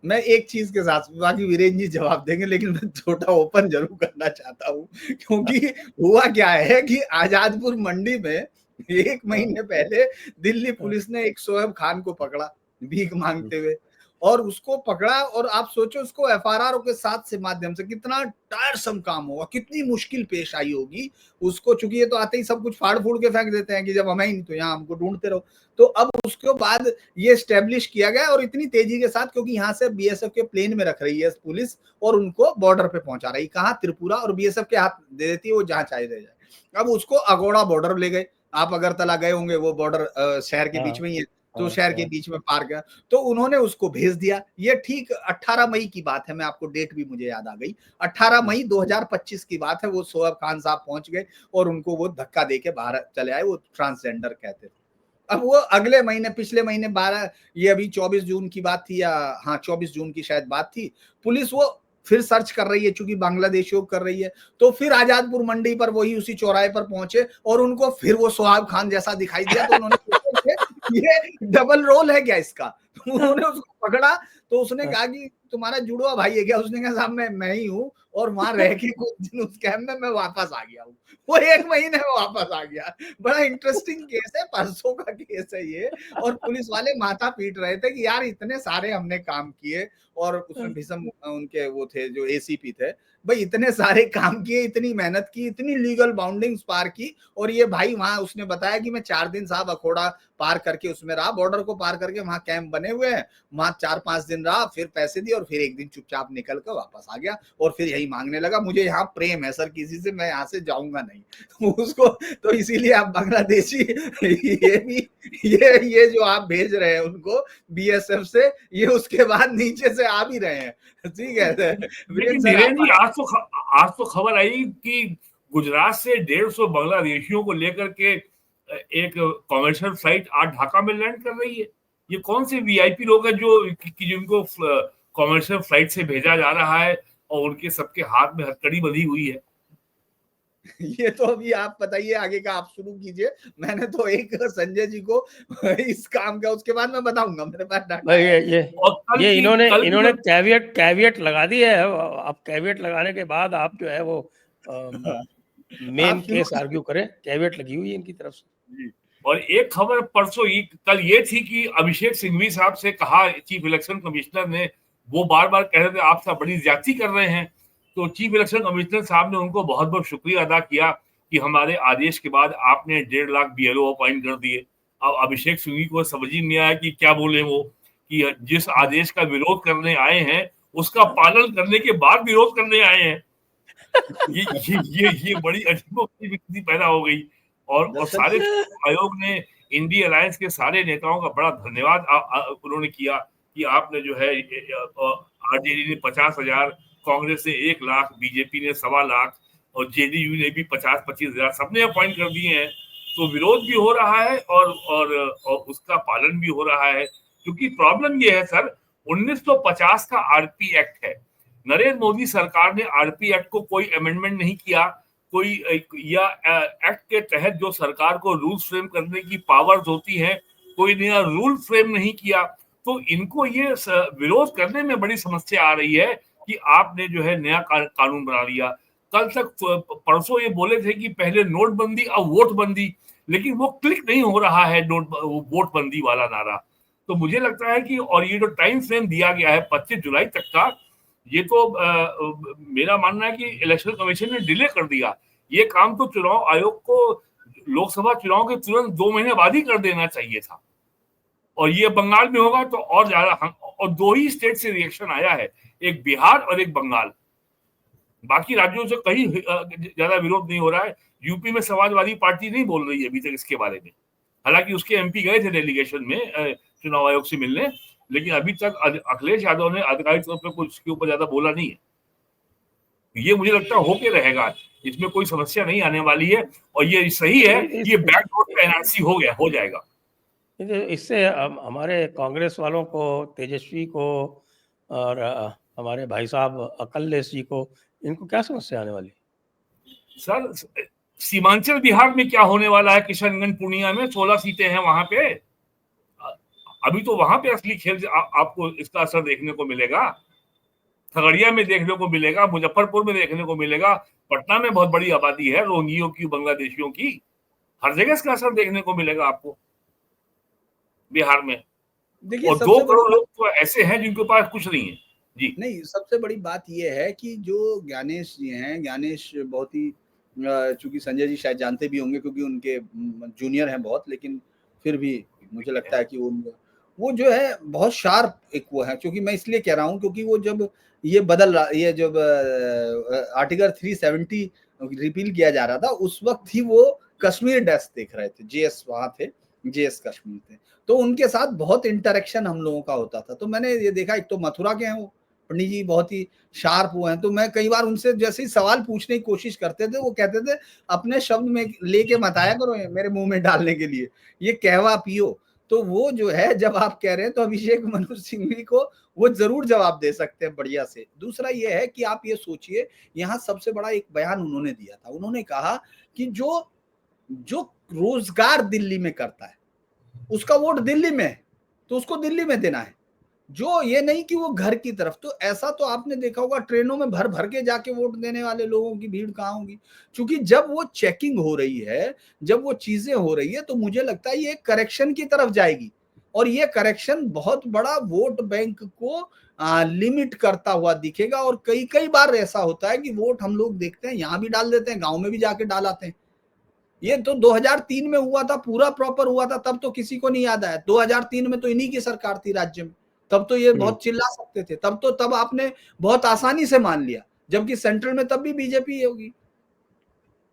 Speaker 3: मैं एक चीज के साथ, बाकी वीरेन जी जवाब देंगे, लेकिन मैं छोटा ओपन जरूर करना चाहता हूँ, क्योंकि हुआ क्या है कि आजादपुर मंडी में 1
Speaker 1: हाँ,
Speaker 3: महीने पहले दिल्ली
Speaker 1: हाँ,
Speaker 3: पुलिस ने एक शोएब खान को पकड़ा भीख
Speaker 1: हुँ,
Speaker 3: मांगते हुए, और उसको पकड़ा, और आप सोचो उसको एफआरआर के साथ से माध्यम से कितना टायरसम काम होगा, कितनी मुश्किल पेश आई होगी उसको, चूंकि ये तो आते ही सब कुछ फाड़ फूड़ के फेंक देते हैं कि जब हमें ही नहीं तो यहाँ हमको ढूंढते रहो। तो अब उसके बाद ये स्टैब्लिश किया गया, और इतनी तेजी के साथ, क्योंकि यहाँ से बीएसएफ के प्लेन में रख रही है पुलिस और उनको बॉर्डर पे पहुंचा रही, कहाँ त्रिपुरा, और बीएसएफ के हाथ दे देती है, वो जहाँ चाहे ले जाए। अब उसको अगोड़ा बॉर्डर ले गए, आप अगरतला गए होंगे, वो बॉर्डर शहर के बीच
Speaker 1: हाँ,
Speaker 3: में ही है, तो
Speaker 1: हाँ,
Speaker 3: शहर के
Speaker 1: हाँ,
Speaker 3: बीच में पार गया, तो उन्होंने उसको भेज दिया। ये ठीक 18 मई की बात है, मैं आपको डेट भी मुझे याद आ गई, 18
Speaker 1: हुँ,
Speaker 3: मई 2025 की बात है। वो शोएब खान साहब पहुंच गए और उनको वो धक्का देके बाहर चले आए, वो ट्रांसजेंडर कहते थे। अब वो अगले महीने, पिछले महीने 12, ये अभी 24 जून की बात थी, या हाँ 24 जून की शायद बात थी, पुलिस वो फिर सर्च कर रही है, चूंकि बांग्लादेशियों कर रही है, तो फिर आजादपुर मंडी पर वही उसी चौराहे पर पहुंचे, और उनको फिर वो सोहाब खान जैसा दिखाई दिया, तो उन्होंने सोचा कि ये डबल रोल है क्या इसका, तो उन्होंने उसको पकड़ा, तो उसने
Speaker 1: हाँ,
Speaker 3: कहा कि तुम्हारा जुड़वा भाई है क्या, उसने कहा साहब मैं ही हूँ, और वहां रह के कुछ दिन उस कैंप में मैं वापस आ गया हूँ, वो 1 महीने में वापस आ गया। बड़ा इंटरेस्टिंग केस है, परसों का केस है ये, और पुलिस वाले माथा पीट रहे थे कि यार इतने सारे हमने काम किए, और उसमें भीषम उनके वो थे जो एसीपी थे, भाई इतने सारे काम किए, इतनी मेहनत की, इतनी लीगल बाउंडिंग्स पार की, और ये भाई वहां उसने बताया कि मैं 4 दिन साहब अखोड़ा पार करके उसमें रहा, बॉर्डर को पार करके, वहां कैंप बने हुए हैं, वहां 4-5 दिन रहा, फिर पैसे दिए, और फिर एक दिन चुपचाप निकल कर वापस आ गया, और फिर यही मांगने लगा, मुझे यहाँ प्रेम है सर किसी से, मैं यहाँ से जाऊंगा नहीं। तो उसको, तो इसीलिए आप बांग्लादेशी ये भी, ये जो आप भेज रहे हैं उनको बीएसएफ से, ये उसके बाद नीचे से आ भी रहे हैं, ठीक है वीरेंद्र
Speaker 2: लेकिन
Speaker 3: सर
Speaker 2: धीरेन्द्र जी,
Speaker 3: आप।
Speaker 2: आज तो खबर आई कि गुजरात से 150 बांग्लादेशियों को लेकर के एक कॉमर्शियल फ्लाइट आज ढाका में लैंड कर रही है। ये कौन से वीआईपी लोग हैं जो जिनको कॉमर्शियल फ्लाइट से भेजा जा रहा है और उनके सबके हाथ में हथकड़ी बंधी हुई है?
Speaker 3: ये तो अभी आप बताइए, आगे का आप शुरू कीजिए, मैंने तो एक संजय जी को इस काम का, उसके बाद मैं बताऊंगा, मेरे पास डाटा
Speaker 1: भाई
Speaker 3: है।
Speaker 2: और
Speaker 1: ये इन्होंने
Speaker 2: कल की
Speaker 1: इन्होंने
Speaker 2: जो
Speaker 1: कैविएट लगा दी है। अब कैविएट लगाने के बाद आप जो है वो मेन
Speaker 3: आप शुरू
Speaker 1: केस आर्ग्यू करें, कैविएट लगी हुई है इनकी तरफ से।
Speaker 2: जी। और एक खबर परसों ही कल ये थी कि अभिषेक सिंघवी साहब से कहा चीफ इलेक्शन कमिश्नर ने, वो बार बार कह रहे थे आप सब बड़ी ज्यादती कर रहे हैं, तो चीफ इलेक्शन कमिश्नर साहब ने उनको बहुत बहुत शुक्रिया अदा किया कि हमारे आदेश के बाद आपने 1.5 लाख बीएलओ अपॉइंट कर दिए। अब अभिषेक सिंघवी को समझ ही नहीं आया कि क्या बोले वो, कि जिस आदेश का विरोध करने आए हैं उसका पालन करने के बाद विरोध करने आए हैं। ये बड़ी अजीब स्थिति पैदा हो गई। और सारे आयोग ने इंडी अलायंस के सारे नेताओं का बड़ा धन्यवाद उन्होंने किया कि आपने जो है आरजेडी ने 50,000, कांग्रेस ने 1 लाख, बीजेपी ने 1.25 लाख और जेडीयू ने भी 50-25 हजार सबने अपॉइंट कर दिए हैं। तो विरोध भी हो रहा है और उसका पालन भी हो रहा है, क्योंकि प्रॉब्लम ये है सर, 1950 का आरपी एक्ट है। नरेंद्र मोदी सरकार ने आरपी एक्ट को कोई अमेंडमेंट नहीं किया, कोई या एक्ट के तहत जो सरकार को रूल्स फ्रेम करने की पावर्स होती हैं, कोई नया रूल फ्रेम नहीं किया। तो इनको ये विरोध करने में बड़ी समस्या आ रही है कि आपने जो है नया कानून बना लिया। कल तक परसों ये बोले थे कि पहले नोटबंदी अब वोटबंदी, लेकिन वो क्लिक नहीं हो रहा है वोटबंदी वाला नारा। तो मुझे लगता है कि, और ये जो टाइम फ्रेम दिया गया है 25 जुलाई तक का, ये तो मेरा मानना है कि इलेक्शन कमीशन ने डिले कर दिया। ये काम तो चुनाव आयोग को लोकसभा चुनाव के तुरंत 2 महीने बाद ही कर देना चाहिए था। और ये बंगाल में होगा तो और ज्यादा, और 2 ही स्टेट से रिएक्शन आया है, एक बिहार और एक बंगाल। बाकी राज्यों से कहीं ज्यादा विरोध नहीं हो रहा है। यूपी में समाजवादी पार्टी नहीं बोल रही है अभी तक इसके बारे में, हालांकि उसके एमपी गए थे डेलीगेशन में चुनाव आयोग से मिलने, लेकिन अभी तक अखिलेश यादव ने आधिकारिक तौर पर कुछ इसके ऊपर ज्यादा बोला नहीं है। ये मुझे लगता है होके रहेगा, इसमें कोई समस्या नहीं आने वाली है। और ये सही है, ये बैकडोर पे एनआरसी हो जाएगा।
Speaker 1: इससे हमारे कांग्रेस वालों को, तेजस्वी को और हमारे भाई साहब अकलेश जी को, इनको क्या समस्या आने वाली?
Speaker 2: सर, सीमांचल बिहार में क्या होने वाला है? किशनगंज पूर्णिया में 16 सीटें हैं वहां पे। अभी तो वहां पे असली खेल आपको इसका असर देखने को मिलेगा। खगड़िया में देखने को मिलेगा, मुजफ्फरपुर में देखने को मिलेगा, पटना में बहुत बड़ी आबादी है रोहिंग्यों की, बांग्लादेशियों की। हर जगह इसका असर देखने को मिलेगा आपको बिहार में।
Speaker 3: देखिए,
Speaker 2: और 2 करोड़ लोग तो ऐसे हैं जिनके पास कुछ नहीं है जी।
Speaker 3: नहीं, सबसे बड़ी बात यह है कि जो ज्ञानेश जी हैं, ज्ञानेश बहुत ही, चूंकि संजय जी शायद जानते भी होंगे क्योंकि उनके जूनियर हैं बहुत, लेकिन फिर भी मुझे लगता है कि वो जो है बहुत शार्प एक वो है। क्योंकि मैं इसलिए कह रहा हूँ क्योंकि वो जब ये जब आर्टिकल 370 रिपील किया जा रहा था, उस वक्त ही वो कश्मीर डेस्क देख रहे थे, जेएस वहां थे, जेएस कश्मीर थे, तो उनके साथ बहुत इंटरेक्शन हम लोगों का होता था। तो मैंने ये देखा, एक तो मथुरा के हैं वो पंडित जी, बहुत ही शार्प हुए हैं, तो मैं कई बार उनसे जैसे ही सवाल पूछने की कोशिश करते थे, वो कहते थे अपने शब्द में लेके मत आया करो मेरे मुंह में डालने के लिए, ये कहवा पियो। तो वो जो है, जब आप कह रहे हैं तो अभिषेक मनु सिंघवी को वो जरूर जवाब दे सकते हैं बढ़िया से। दूसरा ये है कि आप ये सोचिए, यहाँ सबसे बड़ा एक बयान उन्होंने दिया था, उन्होंने कहा कि जो रोजगार दिल्ली में करता है उसका वोट दिल्ली में है, तो उसको दिल्ली में देना है, जो ये नहीं कि वो घर की तरफ। तो ऐसा तो आपने देखा होगा, ट्रेनों में भर भर के जाके वोट देने वाले लोगों की भीड़ कहाँ होगी? क्योंकि जब वो चेकिंग हो रही है, जब वो चीजें हो रही है, तो मुझे लगता है ये करेक्शन की तरफ जाएगी, और ये करेक्शन बहुत बड़ा वोट बैंक को लिमिट करता हुआ दिखेगा। और कई कई बार ऐसा होता है कि वोट हम लोग देखते हैं, यहाँ भी डाल देते हैं, गाँव में भी जाके डाल आते हैं। ये तो 2003 में हुआ था, पूरा प्रॉपर हुआ था, तब तो किसी को नहीं याद आया। 2003 में तो इन्हीं की सरकार थी राज्य में, तब तो ये बहुत चिल्ला सकते थे, तब आपने बहुत आसानी से मान लिया, जबकि सेंट्रल में तब भी बीजेपी होगी।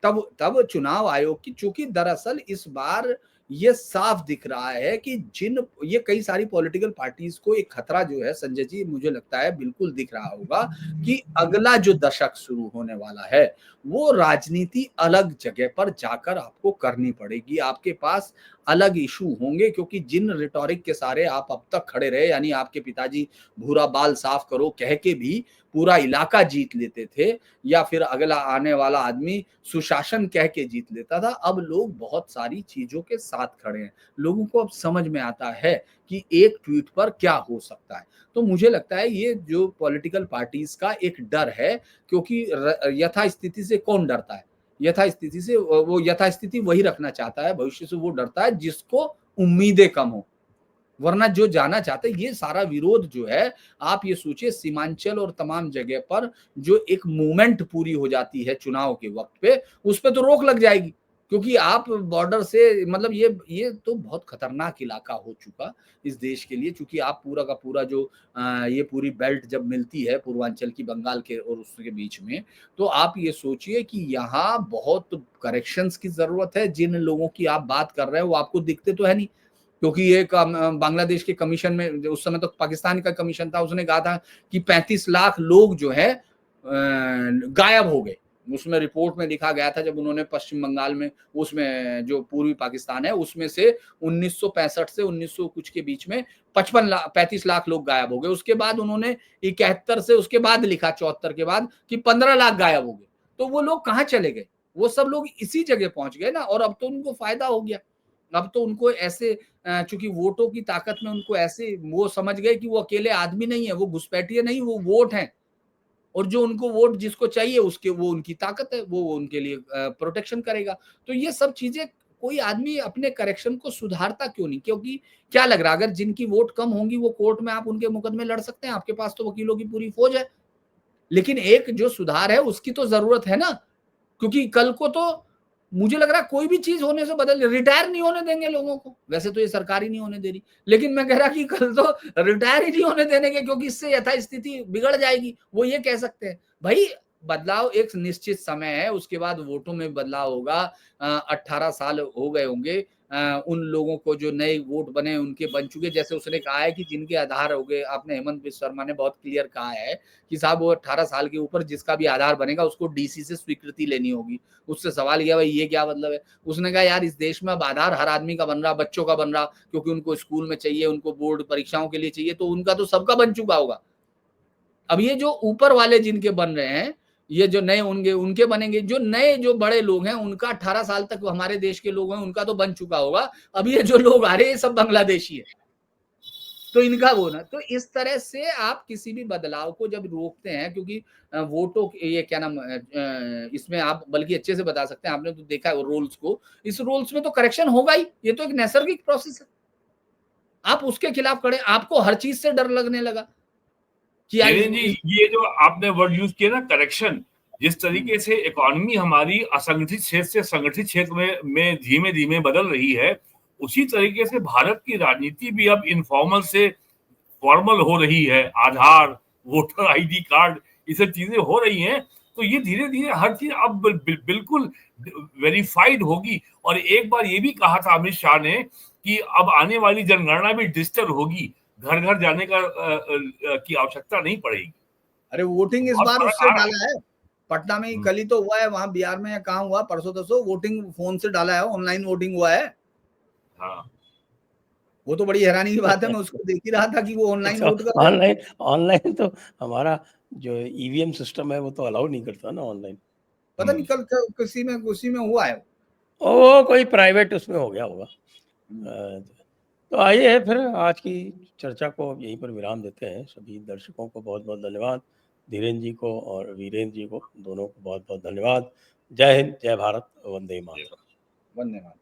Speaker 3: तब चुनाव आयोग की, चूंकि दरअसल इस बार ये साफ दिख रहा है कि ये कई सारी पॉलिटिकल पार्टीज को एक खतरा जो है, संजय जी, मुझे लगता है बिल्कुल दिख रहा होगा कि अगला जो दशक शुरू होने वाला है वो राजनीति अलग जगह पर जाकर आपको करनी पड़ेगी। आपके पास अलग इशू होंगे, क्योंकि जिन रिटोरिक के सारे आप अब तक खड़े रहे, यानी आपके पिताजी भूरा बाल साफ करो कह के भी पूरा इलाका जीत लेते थे, या फिर अगला आने वाला आदमी सुशासन कह के जीत लेता था, अब लोग बहुत सारी चीजों के साथ खड़े हैं। लोगों को अब समझ में आता है कि एक ट्वीट पर क्या हो सकता है। तो मुझे लगता है ये जो पॉलिटिकल पार्टीज का एक डर है, क्योंकि यथास्थिति से कौन डरता है? यथास्थिति से वो यथास्थिति वही रखना चाहता है, भविष्य से वो डरता है जिसको उम्मीदें कम हो, वरना जो जाना चाहते हैं। ये सारा विरोध जो है, आप ये सोचिए सीमांचल और तमाम जगह पर जो एक मूवमेंट पूरी हो जाती है चुनाव के वक्त पे, उस पे तो रोक लग जाएगी, क्योंकि आप बॉर्डर से, मतलब ये तो बहुत खतरनाक इलाका हो चुका इस देश के लिए। चूंकि आप पूरा का पूरा जो ये पूरी बेल्ट जब मिलती है पूर्वांचल की, बंगाल के और उसके बीच में, तो आप ये सोचिए कि यहाँ बहुत करेक्शंस की जरूरत है। जिन लोगों की आप बात कर रहे हैं वो आपको दिखते तो है नहीं, क्योंकि ये बांग्लादेश के कमीशन में, उस समय तो पाकिस्तान का कमीशन था, उसने कहा था कि 35 लाख लोग जो है गायब हो गए। उसमें रिपोर्ट में लिखा गया था, जब उन्होंने पश्चिम बंगाल में, उसमें जो पूर्वी पाकिस्तान है, उसमें से 1965 से 1900 कुछ के बीच में 35 लाख लोग गायब हो गए। उसके बाद उन्होंने 71 से उसके बाद लिखा, 74 के बाद, कि 15 लाख गायब हो गए। तो वो लोग कहाँ चले गए? वो सब लोग इसी जगह पहुंच गए ना, और अब तो उनको फायदा हो गया। अब तो उनको ऐसे, चूंकि वोटों की ताकत में उनको ऐसे वो समझ गए कि वो अकेले आदमी नहीं है, वो घुसपैठिए नहीं, वो वोट हैं, और जो उनको वोट जिसको चाहिए उसके, वो उनकी ताकत है, वो उनके लिए प्रोटेक्शन करेगा। तो ये सब चीजें, कोई आदमी अपने करेक्शन को सुधारता क्यों नहीं? क्योंकि क्या लग रहा है, अगर जिनकी वोट कम होंगी वो कोर्ट में आप उनके मुकदमे लड़ सकते हैं, आपके पास तो वकीलों की पूरी फौज है। लेकिन एक जो सुधार है उसकी तो जरूरत है ना, क्योंकि कल को तो मुझे लग रहा है कोई भी चीज होने से बदल, रिटायर नहीं होने देंगे लोगों को, वैसे तो ये सरकार ही नहीं होने दे रही, लेकिन मैं कह रहा कि कल तो रिटायर ही नहीं होने देने के, क्योंकि इससे यथास्थिति बिगड़ जाएगी। वो ये कह सकते हैं भाई बदलाव एक निश्चित समय है, उसके बाद वोटों में बदलाव होगा। 18 साल हो गए होंगे उन लोगों को जो नए वोट बने उनके बन चुके, जैसे उसने कहा है कि जिनके आधार हो गए, आपने हेमंत बिस्वा शर्मा ने बहुत क्लियर कहा है कि साहब वो 18 साल के ऊपर जिसका भी आधार बनेगा उसको डीसी से स्वीकृति लेनी होगी। उससे सवाल किया भाई ये क्या मतलब है, उसने कहा यार इस देश में अब आधार हर आदमी का बन रहा, बच्चों का बन रहा, क्योंकि उनको स्कूल में चाहिए, उनको बोर्ड परीक्षाओं के लिए चाहिए, तो उनका तो सबका बन चुका होगा। अब ये जो ऊपर वाले जिनके बन रहे हैं, ये जो नए होंगे उनके बनेंगे, जो नए जो बड़े लोग हैं उनका 18 साल तक हमारे देश के लोग हैं उनका तो बन चुका होगा। अब ये जो लोग आ रहे हैं ये सब बांग्लादेशी है, तो इनका वो ना, तो इस तरह से आप किसी भी बदलाव को जब रोकते हैं, क्योंकि वोटों ये क्या नाम इसमें आप बल्कि अच्छे से बता सकते हैं, आपने तो देखा है रोल्स को, इस रोल्स में तो करेक्शन होगा ही, ये तो एक नैसर्गिक प्रोसेस है। आप उसके खिलाफ खड़े, आपको हर चीज से डर लगने लगा कि यार
Speaker 2: जी, ये जो आपने वर्ड यूज किया ना करेक्शन, जिस तरीके से इकोनॉमी हमारी असंगठित क्षेत्र से संगठित क्षेत्र में धीमे धीमे बदल रही है, उसी तरीके से भारत की राजनीति भी अब इनफॉर्मल से फॉर्मल हो रही है। आधार, वोटर आईडी कार्ड, ये सब चीजें हो रही हैं, तो ये धीरे धीरे हर चीज अब बिल्कुल वेरीफाइड होगी। और एक बार ये भी कहा था अमित शाह ने कि अब आने वाली जनगणना भी डिजिटल होगी, घर घर जाने का की आवश्यकता नहीं पड़ेगी।
Speaker 3: अरे वोटिंग इस बार उससे डाला है, पटना में कल ही तो हुआ है, वहां बिहार में कहाँ हुआ परसों तरसों, वोटिंग फोन से डाला है, ऑनलाइन वोटिंग हुआ है।
Speaker 2: हाँ,
Speaker 3: वो तो बड़ी हैरानी की बात है, मैं उसको देख ही रहा था कि वो ऑनलाइन वोट कर,
Speaker 1: ऑनलाइन तो हमारा जो ईवीएम सिस्टम है वो तो अलाउ नहीं करता ना ऑनलाइन।
Speaker 3: पता नहीं कल किसी में हुआ है
Speaker 1: वो कोई प्राइवेट उसमें हो गया होगा। तो आइए फिर आज की चर्चा को यहीं पर विराम देते हैं। सभी दर्शकों को बहुत बहुत धन्यवाद, धीरेन्द्र जी को और वीरेंद्र जी को, दोनों को बहुत बहुत धन्यवाद। जय हिंद, जय भारत, वंदे मातरम।
Speaker 3: धन्यवाद।